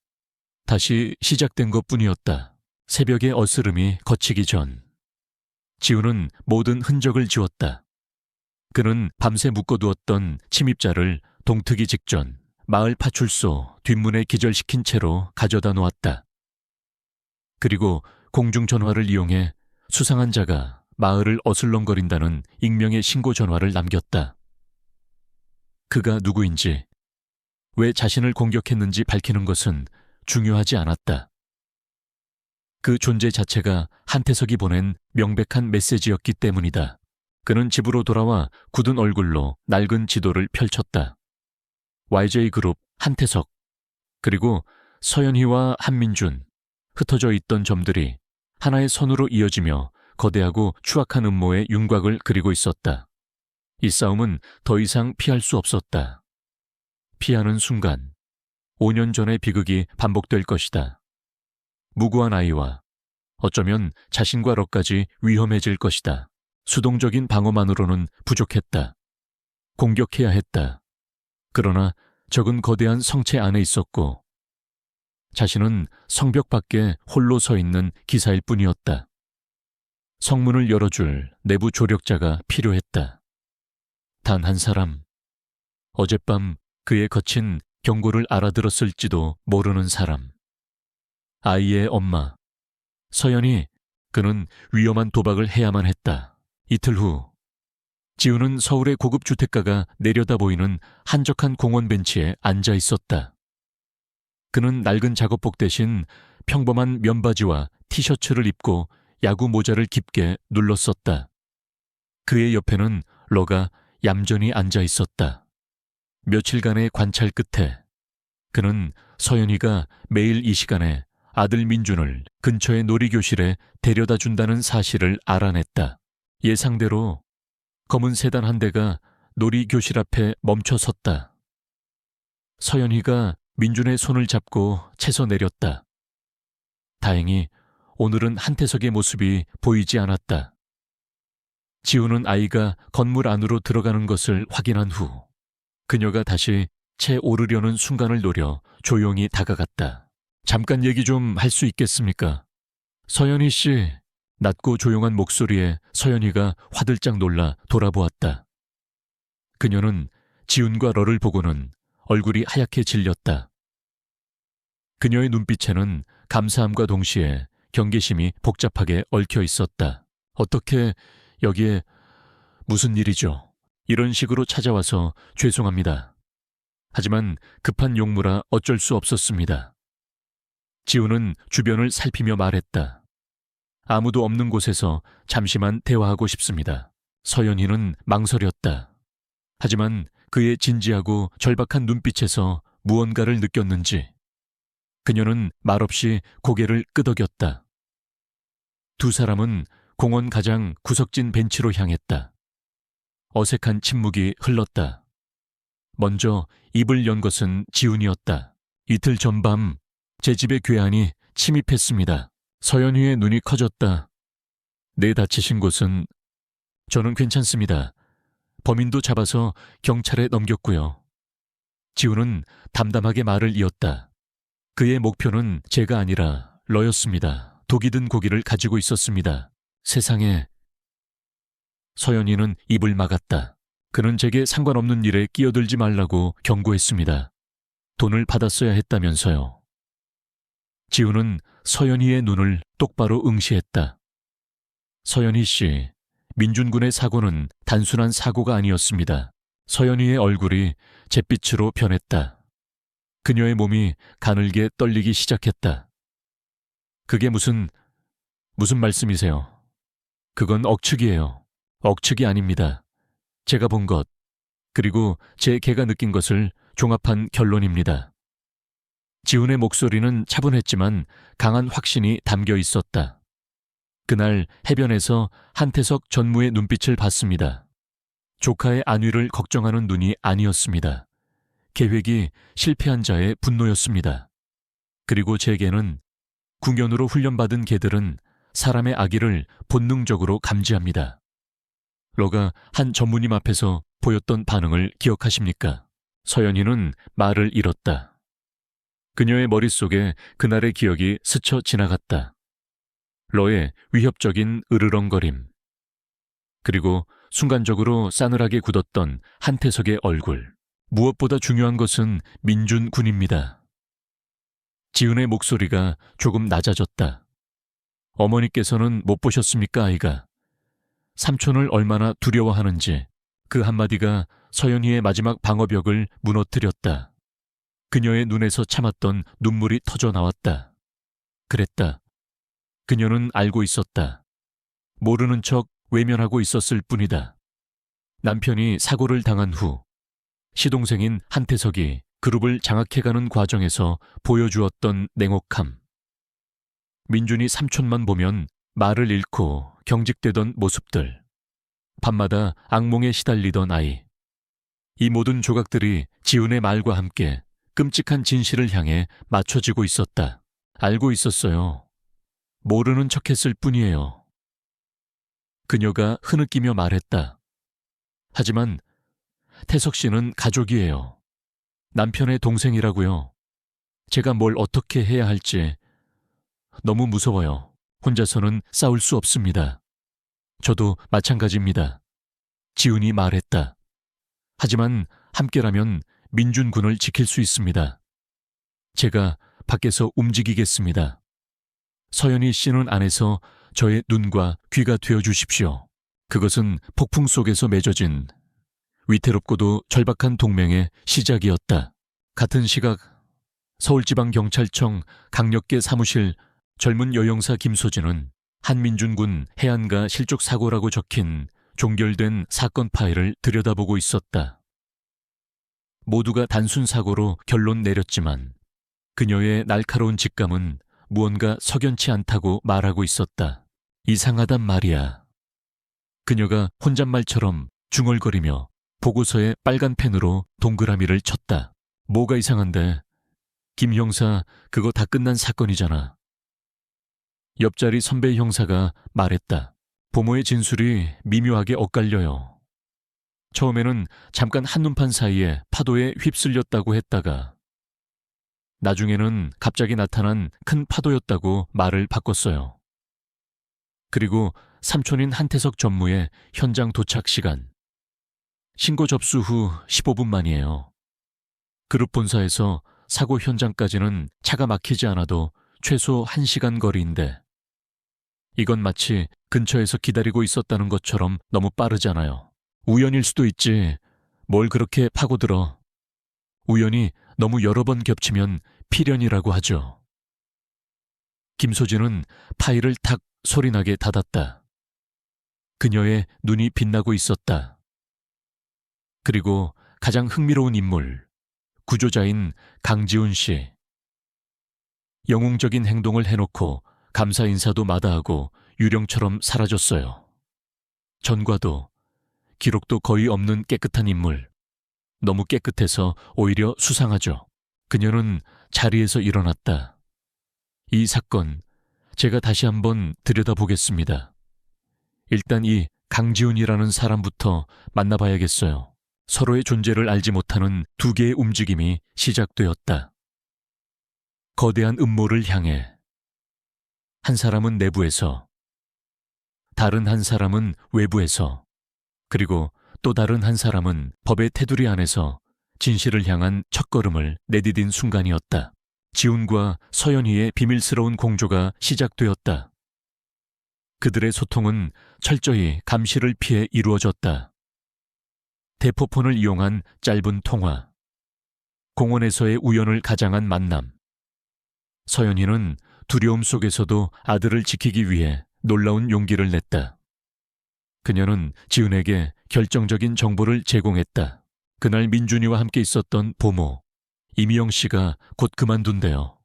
S1: 다시 시작된 것뿐이었다. 새벽의 어스름이 걷히기 전 지훈은 모든 흔적을 지웠다. 그는 밤새 묶어두었던 침입자를 동트기 직전 마을 파출소 뒷문에 기절시킨 채로 가져다 놓았다. 그리고 공중전화를 이용해 수상한 자가 마을을 어슬렁거린다는 익명의 신고 전화를 남겼다. 그가 누구인지, 왜 자신을 공격했는지 밝히는 것은 중요하지 않았다. 그 존재 자체가 한태석이 보낸 명백한 메시지였기 때문이다. 그는 집으로 돌아와 굳은 얼굴로 낡은 지도를 펼쳤다. YJ그룹 한태석, 그리고 서연희와 한민준, 흩어져 있던 점들이 하나의 선으로 이어지며 거대하고 추악한 음모의 윤곽을 그리고 있었다. 이 싸움은 더 이상 피할 수 없었다. 피하는 순간 5년 전의 비극이 반복될 것이다. 무고한 아이와 어쩌면 자신과 럭까지 위험해질 것이다. 수동적인 방어만으로는 부족했다. 공격해야 했다. 그러나 적은 거대한 성체 안에 있었고 자신은 성벽 밖에 홀로 서 있는 기사일 뿐이었다. 성문을 열어줄 내부 조력자가 필요했다. 단 한 사람, 어젯밤 그의 거친 경고를 알아들었을지도 모르는 사람. 아이의 엄마, 서연이. 그는 위험한 도박을 해야만 했다. 이틀 후, 지우는 서울의 고급 주택가가 내려다 보이는 한적한 공원 벤치에 앉아 있었다. 그는 낡은 작업복 대신 평범한 면바지와 티셔츠를 입고 야구 모자를 깊게 눌렀었다. 그의 옆에는 러가 얌전히 앉아 있었다. 며칠간의 관찰 끝에 그는 서연이가 매일 이 시간에 아들 민준을 근처의 놀이교실에 데려다 준다는 사실을 알아냈다. 예상대로 검은 세단 한 대가 놀이교실 앞에 멈춰 섰다. 서연희가 민준의 손을 잡고 채서 내렸다. 다행히 오늘은 한태석의 모습이 보이지 않았다. 지우는 아이가 건물 안으로 들어가는 것을 확인한 후 그녀가 다시 채 오르려는 순간을 노려 조용히 다가갔다. 잠깐 얘기 좀 할 수 있겠습니까? 서연희 씨. 낮고 조용한 목소리에 서연희가 화들짝 놀라 돌아보았다. 그녀는 지훈과 러를 보고는 얼굴이 하얗게 질렸다. 그녀의 눈빛에는 감사함과 동시에 경계심이 복잡하게 얽혀 있었다. 어떻게 여기에 무슨 일이죠? 이런 식으로 찾아와서 죄송합니다. 하지만 급한 용무라 어쩔 수 없었습니다. 지훈은 주변을 살피며 말했다. 아무도 없는 곳에서 잠시만 대화하고 싶습니다. 서연희는 망설였다. 하지만 그의 진지하고 절박한 눈빛에서 무언가를 느꼈는지 그녀는 말없이 고개를 끄덕였다. 두 사람은 공원 가장 구석진 벤치로 향했다. 어색한 침묵이 흘렀다. 먼저 입을 연 것은 지훈이었다. 이틀 전밤 제 집에 괴한이 침입했습니다. 서연희의 눈이 커졌다. 내 다치신 곳은? 저는 괜찮습니다. 범인도 잡아서 경찰에 넘겼고요. 지훈은 담담하게 말을 이었다. 그의 목표는 제가 아니라 러였습니다. 독이 든 고기를 가지고 있었습니다. 세상에. 서연희는 입을 막았다. 그는 제게 상관없는 일에 끼어들지 말라고 경고했습니다. 돈을 받았어야 했다면서요. 지훈은 서연희의 눈을 똑바로 응시했다. 서연희 씨, 민준군의 사고는 단순한 사고가 아니었습니다. 서연희의 얼굴이 잿빛으로 변했다. 그녀의 몸이 가늘게 떨리기 시작했다. 그게 무슨 말씀이세요? 그건 억측이에요. 억측이 아닙니다. 제가 본 것, 그리고 제 개가 느낀 것을 종합한 결론입니다. 지훈의 목소리는 차분했지만 강한 확신이 담겨 있었다. 그날 해변에서 한태석 전무의 눈빛을 봤습니다. 조카의 안위를 걱정하는 눈이 아니었습니다. 계획이 실패한 자의 분노였습니다. 그리고 제 개는 궁연으로 훈련받은 개들은 사람의 악의를 본능적으로 감지합니다. 러가 한 전무님 앞에서 보였던 반응을 기억하십니까? 서연희는 말을 잃었다. 그녀의 머릿속에 그날의 기억이 스쳐 지나갔다. 러의 위협적인 으르렁거림. 그리고 순간적으로 싸늘하게 굳었던 한태석의 얼굴. 무엇보다 중요한 것은 민준 군입니다. 지은의 목소리가 조금 낮아졌다. 어머니께서는 못 보셨습니까, 아이가? 삼촌을 얼마나 두려워하는지. 그 한마디가 서연희의 마지막 방어벽을 무너뜨렸다. 그녀의 눈에서 참았던 눈물이 터져 나왔다. 그랬다. 그녀는 알고 있었다. 모르는 척 외면하고 있었을 뿐이다. 남편이 사고를 당한 후 시동생인 한태석이 그룹을 장악해가는 과정에서 보여주었던 냉혹함. 민준이 삼촌만 보면 말을 잃고 경직되던 모습들. 밤마다 악몽에 시달리던 아이. 이 모든 조각들이 지훈의 말과 함께 끔찍한 진실을 향해 맞춰지고 있었다. 알고 있었어요. 모르는 척했을 뿐이에요. 그녀가 흐느끼며 말했다. 하지만 태석 씨는 가족이에요. 남편의 동생이라고요. 제가 뭘 어떻게 해야 할지 너무 무서워요. 혼자서는 싸울 수 없습니다. 저도 마찬가지입니다. 지훈이 말했다. 하지만 함께라면 민준 군을 지킬 수 있습니다. 제가 밖에서 움직이겠습니다. 서연희 씨는 안에서 저의 눈과 귀가 되어 주십시오. 그것은 폭풍 속에서 맺어진 위태롭고도 절박한 동맹의 시작이었다. 같은 시각 서울지방경찰청 강력계 사무실 젊은 여영사 김소진은 한민준 군 해안가 실족 사고라고 적힌 종결된 사건 파일을 들여다보고 있었다. 모두가 단순 사고로 결론 내렸지만 그녀의 날카로운 직감은 무언가 석연치 않다고 말하고 있었다. 이상하단 말이야. 그녀가 혼잣말처럼 중얼거리며 보고서에 빨간 펜으로 동그라미를 쳤다. 뭐가 이상한데? 김 형사, 그거 다 끝난 사건이잖아. 옆자리 선배 형사가 말했다. 보모의 진술이 미묘하게 엇갈려요. 처음에는 잠깐 한눈판 사이에 파도에 휩쓸렸다고 했다가 나중에는 갑자기 나타난 큰 파도였다고 말을 바꿨어요. 그리고 삼촌인 한태석 전무의 현장 도착 시간. 신고 접수 후 15분 만이에요. 그룹 본사에서 사고 현장까지는 차가 막히지 않아도 최소 1시간 거리인데 이건 마치 근처에서 기다리고 있었다는 것처럼 너무 빠르잖아요. 우연일 수도 있지. 뭘 그렇게 파고들어. 우연이 너무 여러 번 겹치면 필연이라고 하죠. 김소진은 파일을 탁 소리나게 닫았다. 그녀의 눈이 빛나고 있었다. 그리고 가장 흥미로운 인물, 구조자인 강지훈 씨. 영웅적인 행동을 해놓고 감사 인사도 마다하고 유령처럼 사라졌어요. 전과도, 기록도 거의 없는 깨끗한 인물. 너무 깨끗해서 오히려 수상하죠. 그녀는 자리에서 일어났다. 이 사건, 제가 다시 한번 들여다보겠습니다. 일단 이 강지훈이라는 사람부터 만나봐야겠어요. 서로의 존재를 알지 못하는 두 개의 움직임이 시작되었다. 거대한 음모를 향해 한 사람은 내부에서, 다른 한 사람은 외부에서, 그리고 또 다른 한 사람은 법의 테두리 안에서 진실을 향한 첫걸음을 내디딘 순간이었다. 지훈과 서연희의 비밀스러운 공조가 시작되었다. 그들의 소통은 철저히 감시를 피해 이루어졌다. 대포폰을 이용한 짧은 통화, 공원에서의 우연을 가장한 만남. 서연희는 두려움 속에서도 아들을 지키기 위해 놀라운 용기를 냈다. 그녀는 지훈에게 결정적인 정보를 제공했다. 그날 민준이와 함께 있었던 보모, 이미영 씨가 곧 그만둔대요.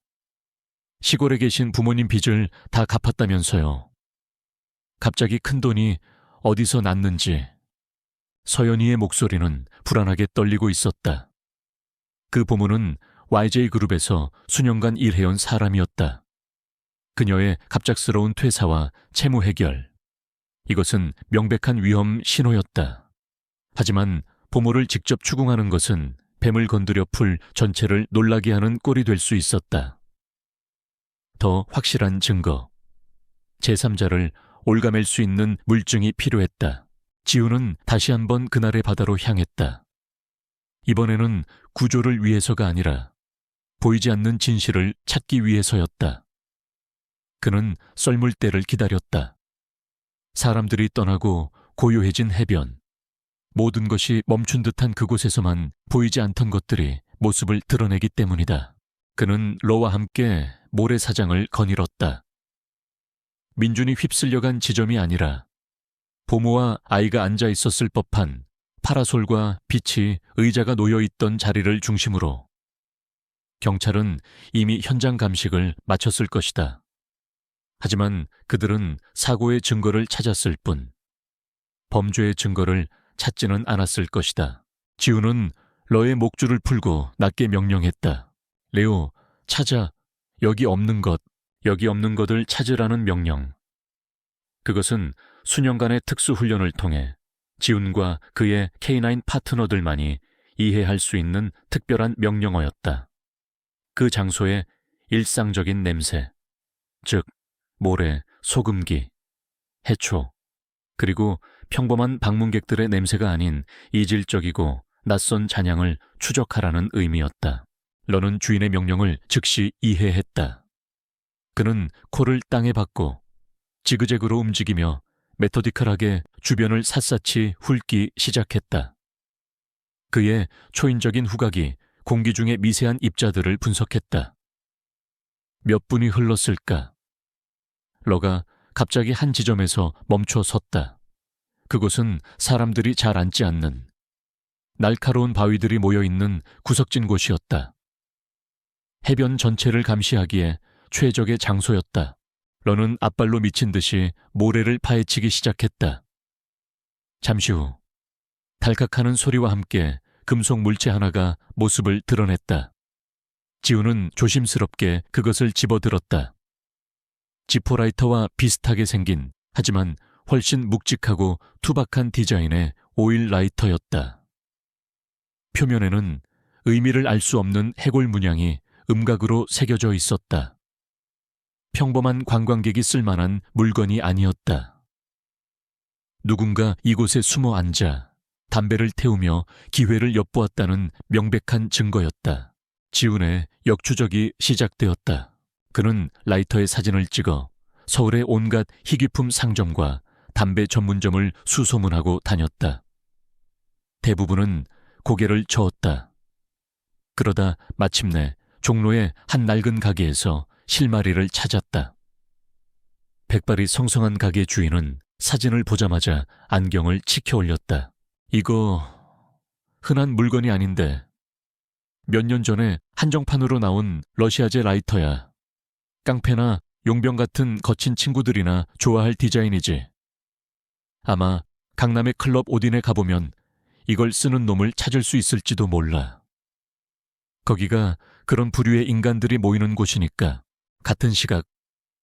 S1: 시골에 계신 부모님 빚을 다 갚았다면서요. 갑자기 큰돈이 어디서 났는지 서연희의 목소리는 불안하게 떨리고 있었다. 그 보모는 YJ그룹에서 수년간 일해온 사람이었다. 그녀의 갑작스러운 퇴사와 채무 해결. 이것은 명백한 위험 신호였다. 하지만 보모를 직접 추궁하는 것은 뱀을 건드려 풀 전체를 놀라게 하는 꼴이 될 수 있었다. 더 확실한 증거, 제3자를 올가맬 수 있는 물증이 필요했다. 지훈은 다시 한번 그날의 바다로 향했다. 이번에는 구조를 위해서가 아니라 보이지 않는 진실을 찾기 위해서였다. 그는 썰물 때를 기다렸다. 사람들이 떠나고 고요해진 해변, 모든 것이 멈춘 듯한 그곳에서만 보이지 않던 것들이 모습을 드러내기 때문이다. 그는 로와 함께 모래사장을 거닐었다. 민준이 휩쓸려간 지점이 아니라 보모와 아이가 앉아 있었을 법한 파라솔과 빛이 의자가 놓여 있던 자리를 중심으로. 경찰은 이미 현장 감식을 마쳤을 것이다. 하지만 그들은 사고의 증거를 찾았을 뿐 범죄의 증거를 찾지는 않았을 것이다. 지우는 러의 목줄을 풀고 낮게 명령했다. 레오, 찾아. 여기 없는 것을 찾으라는 명령. 그것은 수년간의 특수훈련을 통해 지훈과 그의 K9 파트너들만이 이해할 수 있는 특별한 명령어였다. 그 장소의 일상적인 냄새, 즉 모래, 소금기, 해초, 그리고 평범한 방문객들의 냄새가 아닌 이질적이고 낯선 잔향을 추적하라는 의미였다. 러는 주인의 명령을 즉시 이해했다. 그는 코를 땅에 박고 지그재그로 움직이며 메토디컬하게 주변을 샅샅이 훑기 시작했다. 그의 초인적인 후각이 공기 중의 미세한 입자들을 분석했다. 몇 분이 흘렀을까? 러가 갑자기 한 지점에서 멈춰 섰다. 그곳은 사람들이 잘 앉지 않는 날카로운 바위들이 모여있는 구석진 곳이었다. 해변 전체를 감시하기에 최적의 장소였다. 러는 앞발로 미친 듯이 모래를 파헤치기 시작했다. 잠시 후 달칵하는 소리와 함께 금속 물체 하나가 모습을 드러냈다. 지우는 조심스럽게 그것을 집어들었다. 지포라이터와 비슷하게 생긴 하지만 훨씬 묵직하고 투박한 디자인의 오일 라이터였다. 표면에는 의미를 알 수 없는 해골 문양이 음각으로 새겨져 있었다. 평범한 관광객이 쓸만한 물건이 아니었다. 누군가 이곳에 숨어 앉아 담배를 태우며 기회를 엿보았다는 명백한 증거였다. 지훈의 역추적이 시작되었다. 그는 라이터의 사진을 찍어 서울의 온갖 희귀품 상점과 담배 전문점을 수소문하고 다녔다. 대부분은 고개를 저었다. 그러다 마침내 종로의 한 낡은 가게에서 실마리를 찾았다. 백발이 성성한 가게 주인은 사진을 보자마자 안경을 치켜 올렸다. 이거 흔한 물건이 아닌데 몇 년 전에 한정판으로 나온 러시아제 라이터야. 깡패나 용병 같은 거친 친구들이나 좋아할 디자인이지. 아마 강남의 클럽 오딘에 가보면 이걸 쓰는 놈을 찾을 수 있을지도 몰라. 거기가 그런 부류의 인간들이 모이는 곳이니까. 같은 시각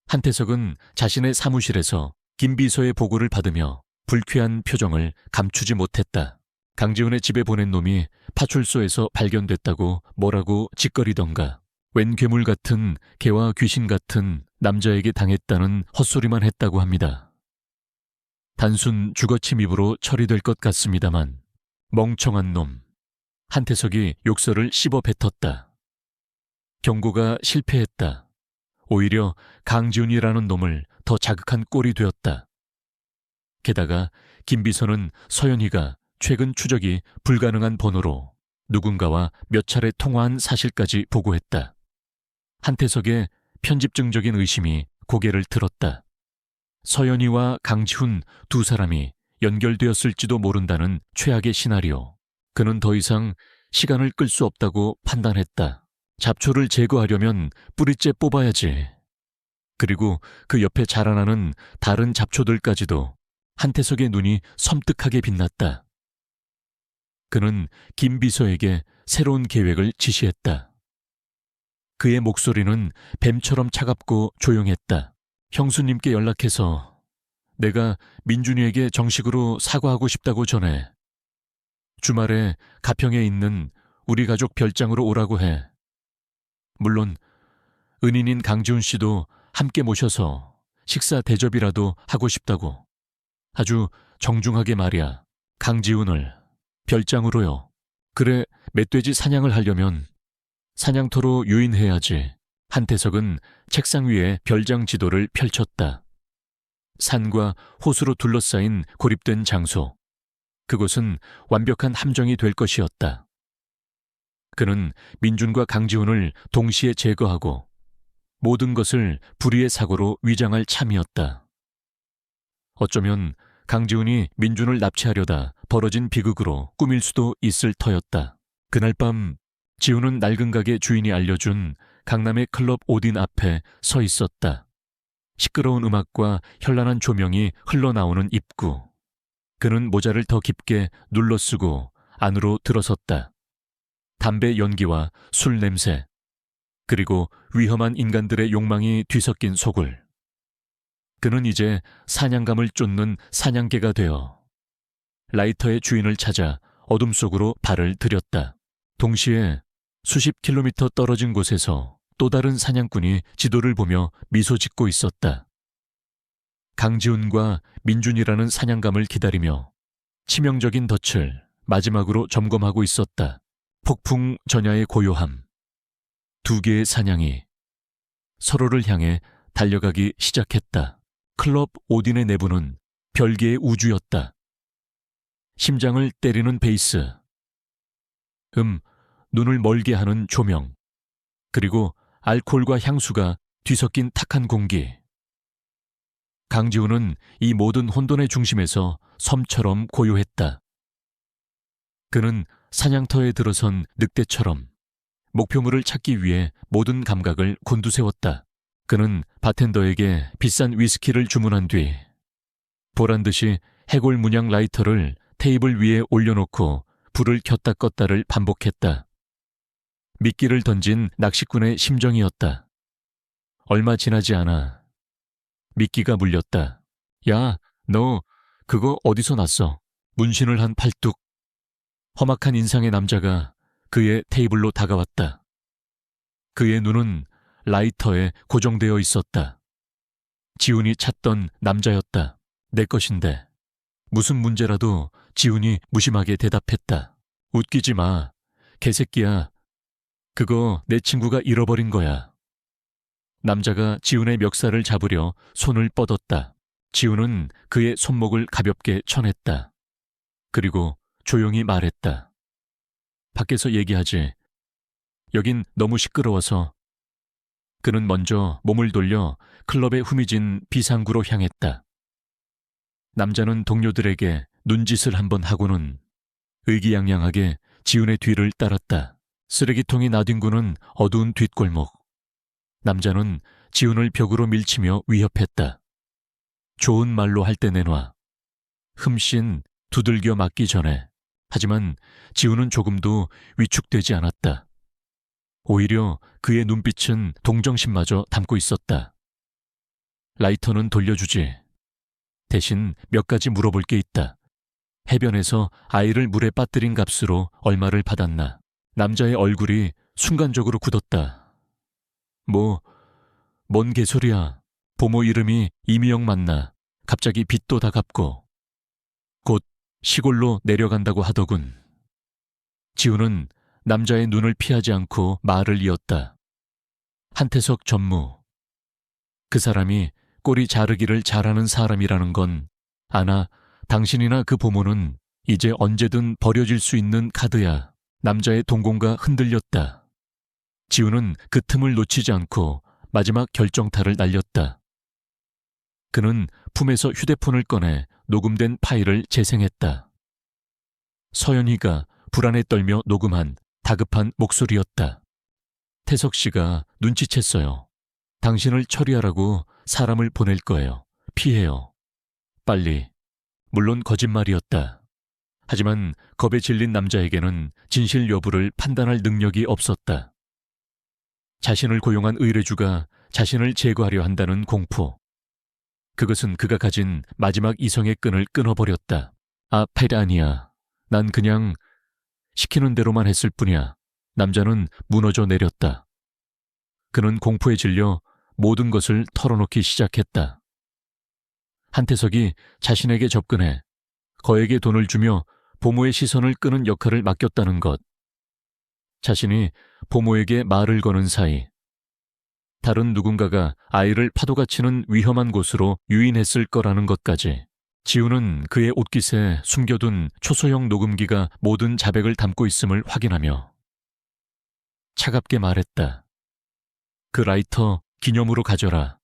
S1: 한태석은 자신의 사무실에서 김 비서의 보고를 받으며 불쾌한 표정을 감추지 못했다. 강지훈의 집에 보낸 놈이 파출소에서 발견됐다고 뭐라고 짓거리던가 웬 괴물 같은 개와 귀신 같은 남자에게 당했다는 헛소리만 했다고 합니다. 단순 주거침입으로 처리될 것 같습니다만 멍청한 놈. 한태석이 욕설을 씹어 뱉었다. 경고가 실패했다. 오히려 강지훈이라는 놈을 더 자극한 꼴이 되었다. 게다가 김 비서는 서연희가 최근 추적이 불가능한 번호로 누군가와 몇 차례 통화한 사실까지 보고했다. 한태석의 편집증적인 의심이 고개를 들었다. 서연희와 강지훈 두 사람이 연결되었을지도 모른다는 최악의 시나리오. 그는 더 이상 시간을 끌 수 없다고 판단했다. 잡초를 제거하려면 뿌리째 뽑아야지. 그리고 그 옆에 자라나는 다른 잡초들까지도. 한태석의 눈이 섬뜩하게 빛났다. 그는 김 비서에게 새로운 계획을 지시했다. 그의 목소리는 뱀처럼 차갑고 조용했다. 형수님께 연락해서 내가 민준이에게 정식으로 사과하고 싶다고 전해. 주말에 가평에 있는 우리 가족 별장으로 오라고 해. 물론 은인인 강지훈 씨도 함께 모셔서 식사 대접이라도 하고 싶다고. 아주 정중하게 말이야. 강지훈을 별장으로요. 그래, 멧돼지 사냥을 하려면 사냥터로 유인해야지. 한태석은 책상 위에 별장 지도를 펼쳤다. 산과 호수로 둘러싸인 고립된 장소. 그곳은 완벽한 함정이 될 것이었다. 그는 민준과 강지훈을 동시에 제거하고 모든 것을 불의의 사고로 위장할 참이었다. 어쩌면 강지훈이 민준을 납치하려다 벌어진 비극으로 꾸밀 수도 있을 터였다. 그날 밤 지우는 낡은 가게 주인이 알려준 강남의 클럽 오딘 앞에 서 있었다. 시끄러운 음악과 현란한 조명이 흘러나오는 입구. 그는 모자를 더 깊게 눌러쓰고 안으로 들어섰다. 담배 연기와 술 냄새, 그리고 위험한 인간들의 욕망이 뒤섞인 소굴. 그는 이제 사냥감을 쫓는 사냥개가 되어 라이터의 주인을 찾아 어둠 속으로 발을 들였다. 동시에 수십 킬로미터 떨어진 곳에서 또 다른 사냥꾼이 지도를 보며 미소 짓고 있었다. 강지훈과 민준이라는 사냥감을 기다리며 치명적인 덫을 마지막으로 점검하고 있었다. 폭풍 전야의 고요함. 두 개의 사냥이 서로를 향해 달려가기 시작했다. 클럽 오딘의 내부는 별개의 우주였다. 심장을 때리는 베이스, 눈을 멀게 하는 조명, 그리고 알코올과 향수가 뒤섞인 탁한 공기. 강지훈은 이 모든 혼돈의 중심에서 섬처럼 고요했다. 그는 사냥터에 들어선 늑대처럼 목표물을 찾기 위해 모든 감각을 곤두세웠다. 그는 바텐더에게 비싼 위스키를 주문한 뒤 보란듯이 해골 문양 라이터를 테이블 위에 올려놓고 불을 켰다 껐다를 반복했다. 미끼를 던진 낚시꾼의 심정이었다. 얼마 지나지 않아 미끼가 물렸다. 야, 너 그거 어디서 났어? 문신을 한 팔뚝. 험악한 인상의 남자가 그의 테이블로 다가왔다. 그의 눈은 라이터에 고정되어 있었다. 지훈이 찾던 남자였다. 내 것인데. 무슨 문제라도 지훈이 무심하게 대답했다. 웃기지 마. 개새끼야. 그거 내 친구가 잃어버린 거야. 남자가 지훈의 멱살을 잡으려 손을 뻗었다. 지훈은 그의 손목을 가볍게 쳐냈다. 그리고 조용히 말했다. 밖에서 얘기하지. 여긴 너무 시끄러워서. 그는 먼저 몸을 돌려 클럽의 후미진 비상구로 향했다. 남자는 동료들에게 눈짓을 한번 하고는 의기양양하게 지훈의 뒤를 따랐다. 쓰레기통이 나뒹구는 어두운 뒷골목. 남자는 지훈을 벽으로 밀치며 위협했다. 좋은 말로 할 때 내놔. 흠씬 두들겨 맞기 전에. 하지만 지훈은 조금도 위축되지 않았다. 오히려 그의 눈빛은 동정심마저 담고 있었다. 라이터는 돌려주지. 대신 몇 가지 물어볼 게 있다. 해변에서 아이를 물에 빠뜨린 값으로 얼마를 받았나? 남자의 얼굴이 순간적으로 굳었다. 뭔 개소리야. 보모 이름이 이미영 맞나? 갑자기 빚도 다 갚고. 곧 시골로 내려간다고 하더군. 지훈은 남자의 눈을 피하지 않고 말을 이었다. 한태석 전무. 그 사람이 꼬리 자르기를 잘하는 사람이라는 건 아나 당신이나 그 보모는 이제 언제든 버려질 수 있는 카드야. 남자의 동공가 흔들렸다. 지훈은 그 틈을 놓치지 않고 마지막 결정타를 날렸다. 그는 품에서 휴대폰을 꺼내 녹음된 파일을 재생했다. 서연희가 불안에 떨며 녹음한 다급한 목소리였다. 태석 씨가 눈치챘어요. 당신을 처리하라고 사람을 보낼 거예요. 피해요. 빨리. 물론 거짓말이었다. 하지만 겁에 질린 남자에게는 진실 여부를 판단할 능력이 없었다. 자신을 고용한 의뢰주가 자신을 제거하려 한다는 공포. 그것은 그가 가진 마지막 이성의 끈을 끊어버렸다. 페라니야. 난 그냥 시키는 대로만 했을 뿐이야. 남자는 무너져 내렸다. 그는 공포에 질려 모든 것을 털어놓기 시작했다. 한태석이 자신에게 접근해 거액의 돈을 주며 보모의 시선을 끄는 역할을 맡겼다는 것. 자신이 보모에게 말을 거는 사이 다른 누군가가 아이를 파도가 치는 위험한 곳으로 유인했을 거라는 것까지. 지훈은 그의 옷깃에 숨겨둔 초소형 녹음기가 모든 자백을 담고 있음을 확인하며 차갑게 말했다. 그 라이터 기념으로 가져라.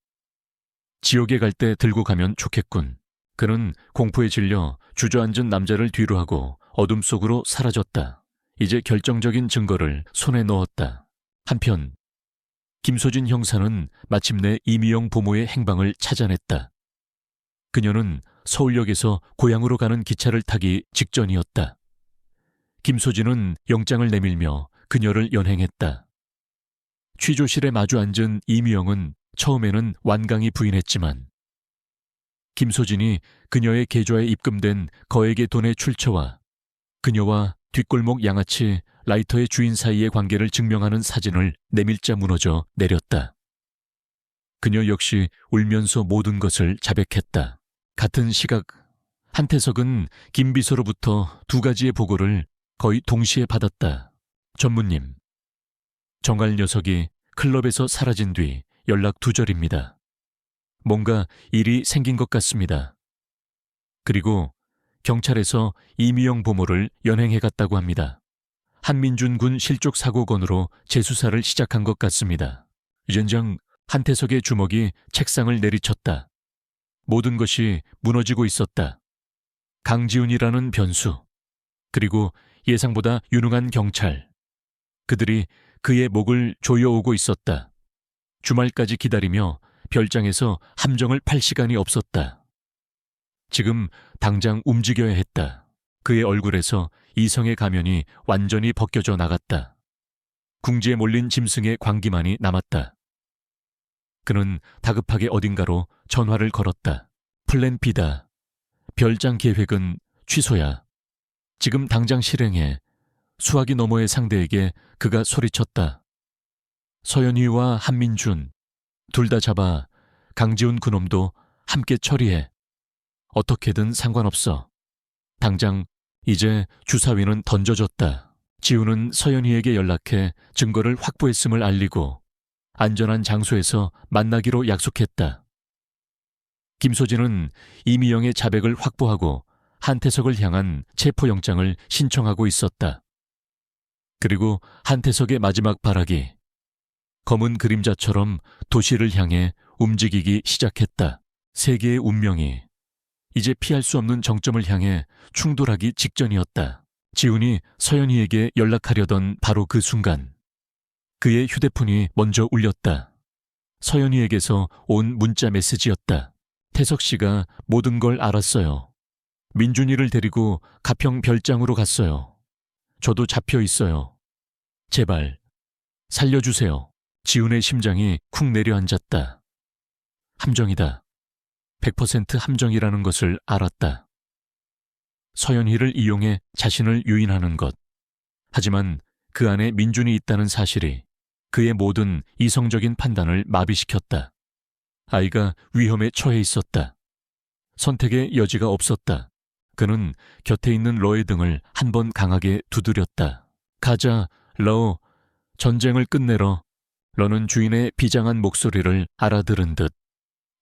S1: 지옥에 갈 때 들고 가면 좋겠군. 그는 공포에 질려 주저앉은 남자를 뒤로 하고 어둠 속으로 사라졌다. 이제 결정적인 증거를 손에 넣었다. 한편 김소진 형사는 마침내 이미영 부모의 행방을 찾아냈다. 그녀는 서울역에서 고향으로 가는 기차를 타기 직전이었다. 김소진은 영장을 내밀며 그녀를 연행했다. 취조실에 마주 앉은 이미영은 처음에는 완강히 부인했지만 김소진이 그녀의 계좌에 입금된 거액의 돈의 출처와 그녀와 뒷골목 양아치 라이터의 주인 사이의 관계를 증명하는 사진을 내밀자 무너져 내렸다. 그녀 역시 울면서 모든 것을 자백했다. 같은 시각 한태석은 김 비서로부터 2가지의 보고를 거의 동시에 받았다. 전무님, 정갈 녀석이 클럽에서 사라진 뒤 연락 두절입니다. 뭔가 일이 생긴 것 같습니다. 그리고 경찰에서 이미영 부모를 연행해 갔다고 합니다. 한민준 군 실족 사고건으로 재수사를 시작한 것 같습니다. 유전장 한태석의 주먹이 책상을 내리쳤다. 모든 것이 무너지고 있었다. 강지훈이라는 변수, 그리고 예상보다 유능한 경찰. 그들이 그의 목을 조여오고 있었다. 주말까지 기다리며 별장에서 함정을 팔 시간이 없었다. 지금 당장 움직여야 했다. 그의 얼굴에서 이성의 가면이 완전히 벗겨져 나갔다. 궁지에 몰린 짐승의 광기만이 남았다. 그는 다급하게 어딘가로 전화를 걸었다. 플랜 B다. 별장 계획은 취소야. 지금 당장 실행해. 수화기 너머의 상대에게 그가 소리쳤다. 서연희와 한민준, 둘 다 잡아. 강지훈 그놈도 함께 처리해. 어떻게든 상관없어. 당장 이제 주사위는 던져줬다. 지훈은 서연희에게 연락해 증거를 확보했음을 알리고 안전한 장소에서 만나기로 약속했다. 김소진은 이미영의 자백을 확보하고 한태석을 향한 체포영장을 신청하고 있었다. 그리고 한태석의 마지막 발악이 검은 그림자처럼 도시를 향해 움직이기 시작했다. 세계의 운명이 이제 피할 수 없는 정점을 향해 충돌하기 직전이었다. 지훈이 서연희에게 연락하려던 바로 그 순간 그의 휴대폰이 먼저 울렸다. 서연희에게서 온 문자 메시지였다. 태석 씨가 모든 걸 알았어요. 민준이를 데리고 가평 별장으로 갔어요. 저도 잡혀 있어요. 제발 살려주세요. 지훈의 심장이 쿵 내려앉았다. 함정이다. 100% 함정이라는 것을 알았다. 서연희를 이용해 자신을 유인하는 것. 하지만 그 안에 민준이 있다는 사실이 그의 모든 이성적인 판단을 마비시켰다. 아이가 위험에 처해 있었다. 선택의 여지가 없었다. 그는 곁에 있는 러의 등을 한 번 강하게 두드렸다. 가자, 러. 전쟁을 끝내러. 러는 주인의 비장한 목소리를 알아들은 듯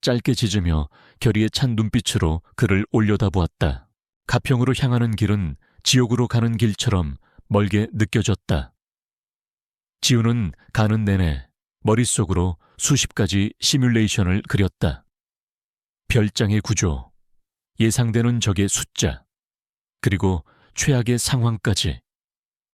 S1: 짧게 짖으며 결의에 찬 눈빛으로 그를 올려다보았다. 가평으로 향하는 길은 지옥으로 가는 길처럼 멀게 느껴졌다. 지훈은 가는 내내 머릿속으로 수십 가지 시뮬레이션을 그렸다. 별장의 구조, 예상되는 적의 숫자, 그리고 최악의 상황까지.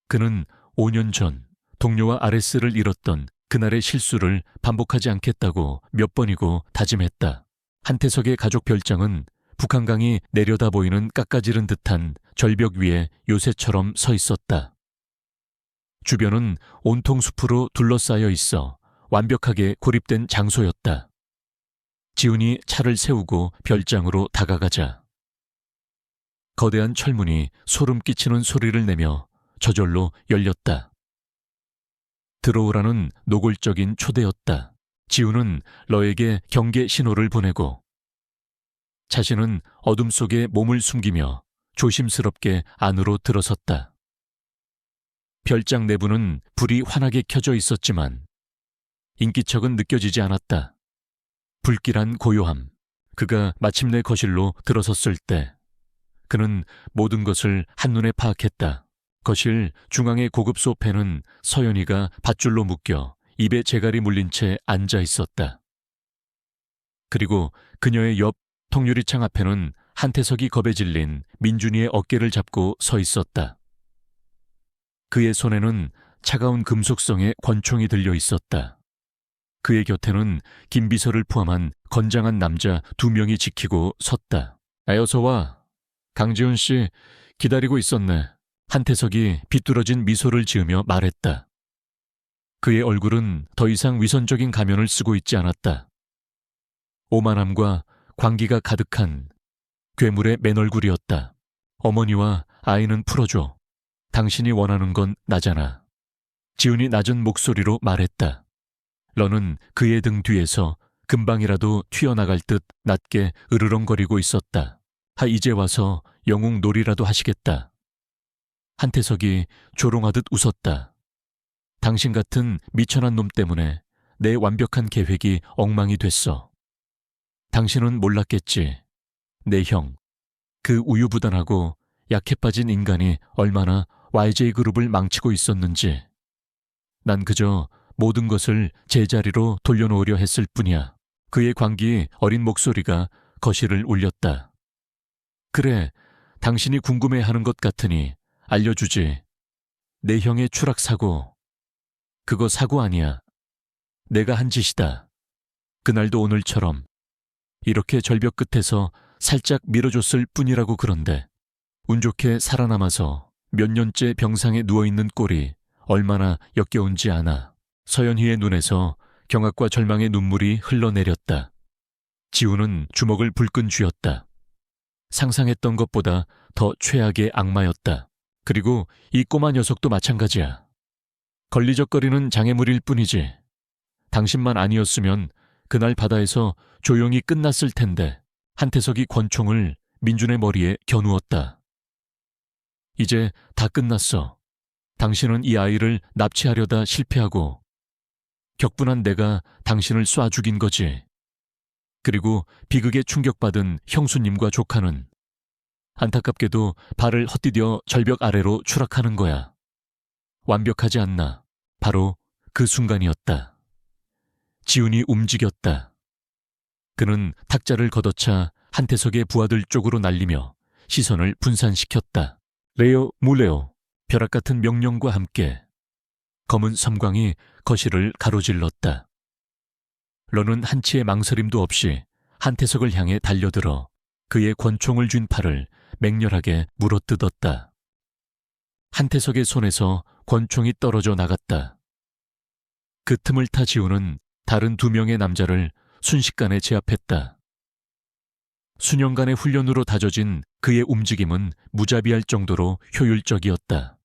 S1: 그는 5년 전 동료와 아레스를 잃었던 그날의 실수를 반복하지 않겠다고 몇 번이고 다짐했다. 한태석의 가족 별장은 북한강이 내려다 보이는 깎아지른 듯한 절벽 위에 요새처럼 서 있었다. 주변은 온통 숲으로 둘러싸여 있어 완벽하게 고립된 장소였다. 지훈이 차를 세우고 별장으로 다가가자 거대한 철문이 소름 끼치는 소리를 내며 저절로 열렸다. 들어오라는 노골적인 초대였다. 지훈은 러에게 경계 신호를 보내고 자신은 어둠 속에 몸을 숨기며 조심스럽게 안으로 들어섰다. 별장 내부는 불이 환하게 켜져 있었지만 인기척은 느껴지지 않았다. 불길한 고요함. 그가 마침내 거실로 들어섰을 때 그는 모든 것을 한눈에 파악했다. 거실 중앙의 고급 소파에는 서연희가 밧줄로 묶여 입에 재갈이 물린 채 앉아 있었다. 그리고 그녀의 옆 통유리창 앞에는 한태석이 겁에 질린 민준이의 어깨를 잡고 서 있었다. 그의 손에는 차가운 금속성의 권총이 들려 있었다. 그의 곁에는 김비서를 포함한 건장한 남자 2명이 지키고 섰다. 어서 와. 강지훈 씨 기다리고 있었네. 한태석이 비뚤어진 미소를 지으며 말했다. 그의 얼굴은 더 이상 위선적인 가면을 쓰고 있지 않았다. 오만함과 광기가 가득한 괴물의 맨얼굴이었다. 어머니와 아이는 풀어줘. 당신이 원하는 건 나잖아. 지훈이 낮은 목소리로 말했다. 런은 그의 등 뒤에서 금방이라도 튀어나갈 듯 낮게 으르렁거리고 있었다. 이제 와서 영웅 놀이라도 하시겠다. 한태석이 조롱하듯 웃었다. 당신 같은 미천한 놈 때문에 내 완벽한 계획이 엉망이 됐어. 당신은 몰랐겠지. 내 형, 그 우유부단하고 약해 빠진 인간이 얼마나 YJ그룹을 망치고 있었는지. 난 그저 모든 것을 제자리로 돌려놓으려 했을 뿐이야. 그의 광기 어린 목소리가 거실을 울렸다. 그래, 당신이 궁금해하는 것 같으니 알려주지. 내 형의 추락사고. 그거 사고 아니야. 내가 한 짓이다. 그날도 오늘처럼 이렇게 절벽 끝에서 살짝 밀어줬을 뿐이라고. 그런데 운 좋게 살아남아서 몇 년째 병상에 누워있는 꼴이 얼마나 역겨운지 아나. 서연희의 눈에서 경악과 절망의 눈물이 흘러내렸다. 지우는 주먹을 불끈 쥐었다. 상상했던 것보다 더 최악의 악마였다. 그리고 이 꼬마 녀석도 마찬가지야. 걸리적거리는 장애물일 뿐이지. 당신만 아니었으면 그날 바다에서 조용히 끝났을 텐데. 한태석이 권총을 민준의 머리에 겨누었다. 이제 다 끝났어. 당신은 이 아이를 납치하려다 실패하고 격분한 내가 당신을 쏴 죽인 거지. 그리고 비극에 충격받은 형수님과 조카는 안타깝게도 발을 헛디뎌 절벽 아래로 추락하는 거야. 완벽하지 않나. 바로 그 순간이었다. 지훈이 움직였다. 그는 탁자를 걷어차 한태석의 부하들 쪽으로 날리며 시선을 분산시켰다. 레오 물레오. 벼락 같은 명령과 함께 검은 섬광이 거실을 가로질렀다. 런은 한치의 망설임도 없이 한태석을 향해 달려들어 그의 권총을 쥔 팔을 맹렬하게 물어뜯었다. 한태석의 손에서 권총이 떨어져 나갔다. 그 틈을 타 지우는 다른 2명의 남자를 순식간에 제압했다. 수년간의 훈련으로 다져진 그의 움직임은 무자비할 정도로 효율적이었다.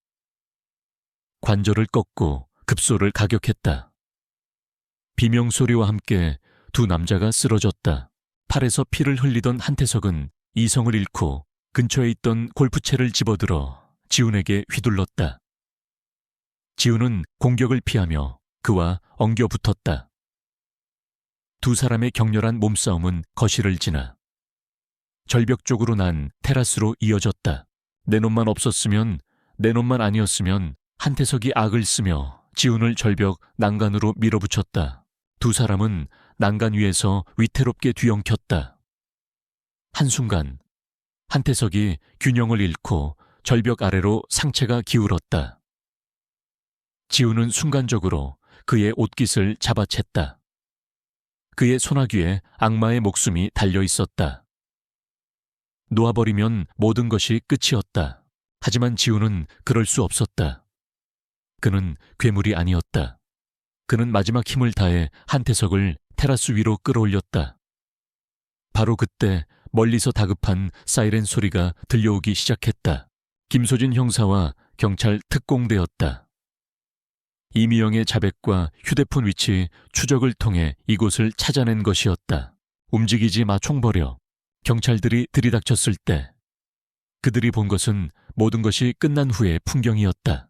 S1: 관절을 꺾고 급소를 가격했다. 비명소리와 함께 2 남자가 쓰러졌다. 팔에서 피를 흘리던 한태석은 이성을 잃고 근처에 있던 골프채를 집어들어 지훈에게 휘둘렀다. 지훈은 공격을 피하며 그와 엉겨 붙었다. 2 사람의 격렬한 몸싸움은 거실을 지나 절벽 쪽으로 난 테라스로 이어졌다. 내 놈만 없었으면, 내 놈만 아니었으면 한태석이 악을 쓰며 지훈을 절벽 난간으로 밀어붙였다. 2 사람은 난간 위에서 위태롭게 뒤엉켰다. 한순간 한태석이 균형을 잃고 절벽 아래로 상체가 기울었다. 지훈은 순간적으로 그의 옷깃을 잡아챘다. 그의 소나귀에 악마의 목숨이 달려 있었다. 놓아버리면 모든 것이 끝이었다. 하지만 지훈은 그럴 수 없었다. 그는 괴물이 아니었다. 그는 마지막 힘을 다해 한태석을 테라스 위로 끌어올렸다. 바로 그때 멀리서 다급한 사이렌 소리가 들려오기 시작했다. 김소진 형사와 경찰 특공대였다. 이미영의 자백과 휴대폰 위치 추적을 통해 이곳을 찾아낸 것이었다. 움직이지 마, 총 버려. 경찰들이 들이닥쳤을 때 그들이 본 것은 모든 것이 끝난 후의 풍경이었다.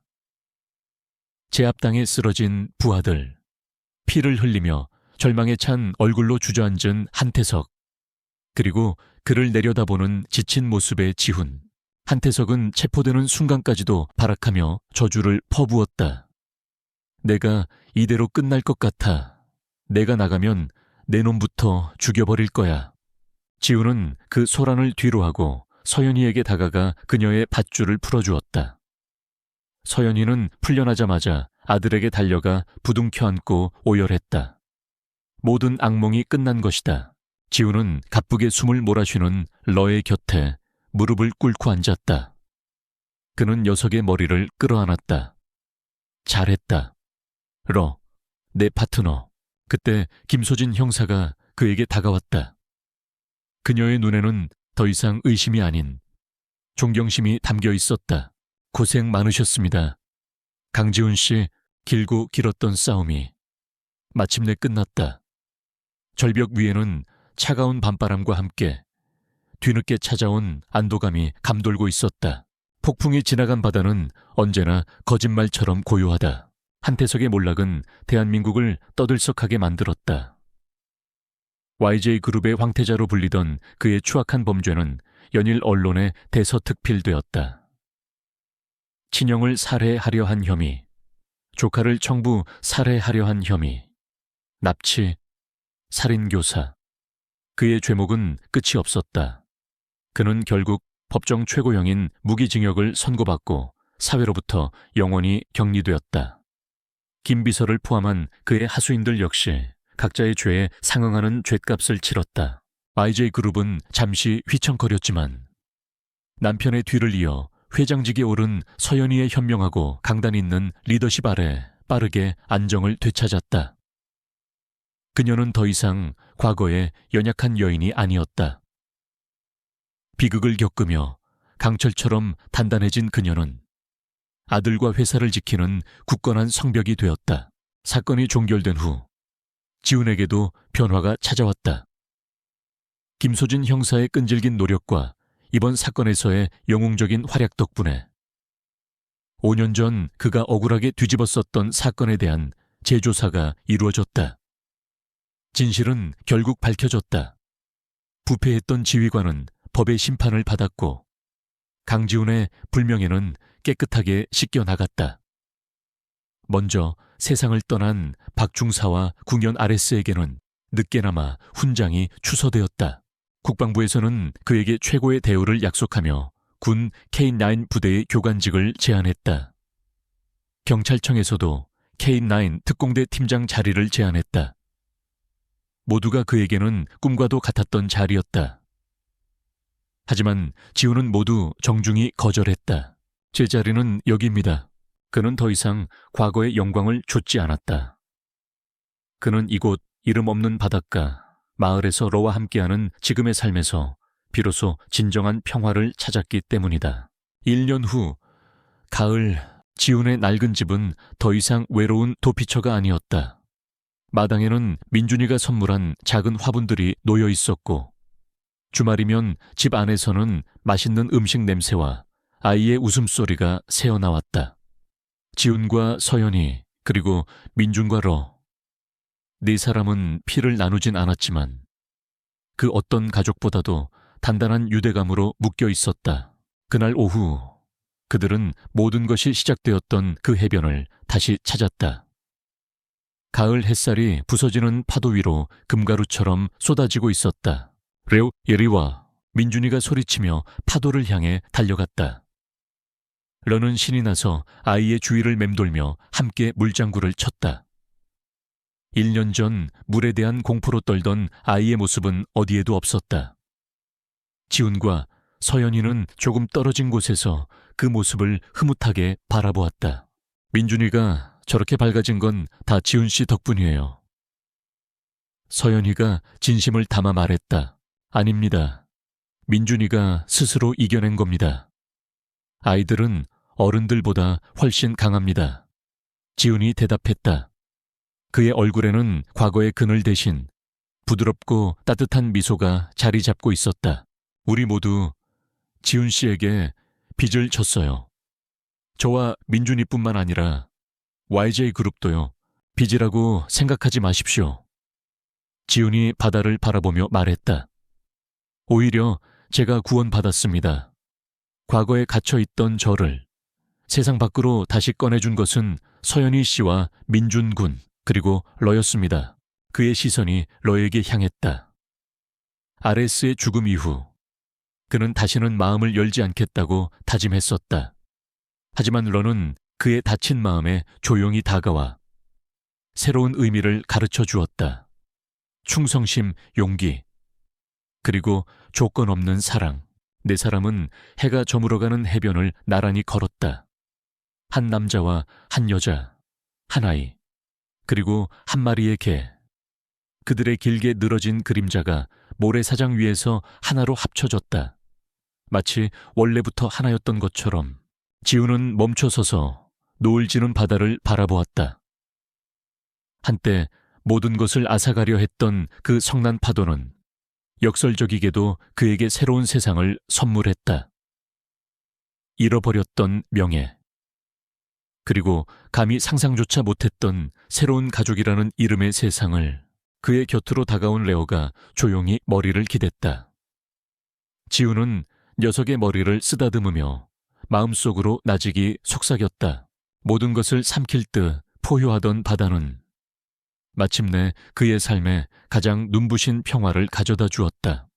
S1: 제압당해 쓰러진 부하들, 피를 흘리며 절망에 찬 얼굴로 주저앉은 한태석, 그리고 그를 내려다보는 지친 모습의 지훈. 한태석은 체포되는 순간까지도 발악하며 저주를 퍼부었다. 내가 이대로 끝날 것 같아. 내가 나가면 내 놈부터 죽여버릴 거야. 지우는 그 소란을 뒤로하고 서연이에게 다가가 그녀의 밧줄을 풀어주었다. 서연이는 풀려나자마자 아들에게 달려가 부둥켜 안고 오열했다. 모든 악몽이 끝난 것이다. 지우는 가쁘게 숨을 몰아쉬는 러의 곁에 무릎을 꿇고 앉았다. 그는 녀석의 머리를 끌어안았다. 잘했다. 러, 내 파트너. 그때 김소진 형사가 그에게 다가왔다. 그녀의 눈에는 더 이상 의심이 아닌 존경심이 담겨 있었다. 고생 많으셨습니다. 강지훈 씨, 길고 길었던 싸움이 마침내 끝났다. 절벽 위에는 차가운 밤바람과 함께 뒤늦게 찾아온 안도감이 감돌고 있었다. 폭풍이 지나간 바다는 언제나 거짓말처럼 고요하다. 한태석의 몰락은 대한민국을 떠들썩하게 만들었다. YJ그룹의 황태자로 불리던 그의 추악한 범죄는 연일 언론에 대서특필되었다. 친형을 살해하려 한 혐의, 조카를 청부 살해하려 한 혐의, 납치, 살인교사. 그의 죄목은 끝이 없었다. 그는 결국 법정 최고형인 무기징역을 선고받고 사회로부터 영원히 격리되었다. 김 비서를 포함한 그의 하수인들 역시 각자의 죄에 상응하는 죗값을 치렀다. YJ그룹은 잠시 휘청거렸지만 남편의 뒤를 이어 회장직에 오른 서연이의 현명하고 강단 있는 리더십 아래 빠르게 안정을 되찾았다. 그녀는 더 이상 과거의 연약한 여인이 아니었다. 비극을 겪으며 강철처럼 단단해진 그녀는 아들과 회사를 지키는 굳건한 성벽이 되었다. 사건이 종결된 후 지훈에게도 변화가 찾아왔다. 김소진 형사의 끈질긴 노력과 이번 사건에서의 영웅적인 활약 덕분에 5년 전 그가 억울하게 뒤집었었던 사건에 대한 재조사가 이루어졌다. 진실은 결국 밝혀졌다. 부패했던 지휘관은 법의 심판을 받았고 강지훈의 불명예는 깨끗하게 씻겨나갔다. 먼저 세상을 떠난 박중사와 궁연 아레스에게는 늦게나마 훈장이 추서되었다. 국방부에서는 그에게 최고의 대우를 약속하며 군 K9 부대의 교관직을 제안했다. 경찰청에서도 K9 특공대 팀장 자리를 제안했다. 모두가 그에게는 꿈과도 같았던 자리였다. 하지만 지훈은 모두 정중히 거절했다. 제 자리는 여기입니다. 그는 더 이상 과거의 영광을 좇지 않았다. 그는 이곳 이름 없는 바닷가, 마을에서 러와 함께하는 지금의 삶에서 비로소 진정한 평화를 찾았기 때문이다. 1년 후, 가을, 지훈의 낡은 집은 더 이상 외로운 도피처가 아니었다. 마당에는 민준이가 선물한 작은 화분들이 놓여 있었고, 주말이면 집 안에서는 맛있는 음식 냄새와 아이의 웃음소리가 새어나왔다. 지훈과 서연이, 그리고 민준과 러. 네 사람은 피를 나누진 않았지만 그 어떤 가족보다도 단단한 유대감으로 묶여 있었다. 그날 오후 그들은 모든 것이 시작되었던 그 해변을 다시 찾았다. 가을 햇살이 부서지는 파도 위로 금가루처럼 쏟아지고 있었다. 레오, 이리 와. 민준이가 소리치며 파도를 향해 달려갔다. 러는 신이 나서 아이의 주위를 맴돌며 함께 물장구를 쳤다. 1년 전 물에 대한 공포로 떨던 아이의 모습은 어디에도 없었다. 지훈과 서연이는 조금 떨어진 곳에서 그 모습을 흐뭇하게 바라보았다. 민준이가 저렇게 밝아진 건 다 지훈 씨 덕분이에요. 서연이가 진심을 담아 말했다. 아닙니다. 민준이가 스스로 이겨낸 겁니다. 아이들은 어른들보다 훨씬 강합니다. 지훈이 대답했다. 그의 얼굴에는 과거의 그늘 대신 부드럽고 따뜻한 미소가 자리 잡고 있었다. 우리 모두 지훈 씨에게 빚을 졌어요. 저와 민준이뿐만 아니라 YJ그룹도요. 빚이라고 생각하지 마십시오. 지훈이 바다를 바라보며 말했다. 오히려 제가 구원받았습니다. 과거에 갇혀있던 저를 세상 밖으로 다시 꺼내준 것은 서연희 씨와 민준 군 그리고 러였습니다. 그의 시선이 러에게 향했다. 아레스의 죽음 이후 그는 다시는 마음을 열지 않겠다고 다짐했었다. 하지만 런은 그의 닫힌 마음에 조용히 다가와 새로운 의미를 가르쳐 주었다. 충성심, 용기, 그리고 조건 없는 사랑. 네 사람은 해가 저물어가는 해변을 나란히 걸었다. 한 남자와 한 여자, 한 아이, 그리고 한 마리의 개. 그들의 길게 늘어진 그림자가 모래사장 위에서 하나로 합쳐졌다. 마치 원래부터 하나였던 것처럼. 지우는 멈춰서서 노을 지는 바다를 바라보았다. 한때 모든 것을 앗아가려 했던 그 성난 파도는 역설적이게도 그에게 새로운 세상을 선물했다. 잃어버렸던 명예, 그리고 감히 상상조차 못했던 새로운 가족이라는 이름의 세상을 그의 곁으로 다가온 레오가 조용히 머리를 기댔다. 지우는 녀석의 머리를 쓰다듬으며 마음속으로 나직이 속삭였다. 모든 것을 삼킬 듯 포효하던 바다는 마침내 그의 삶에 가장 눈부신 평화를 가져다 주었다.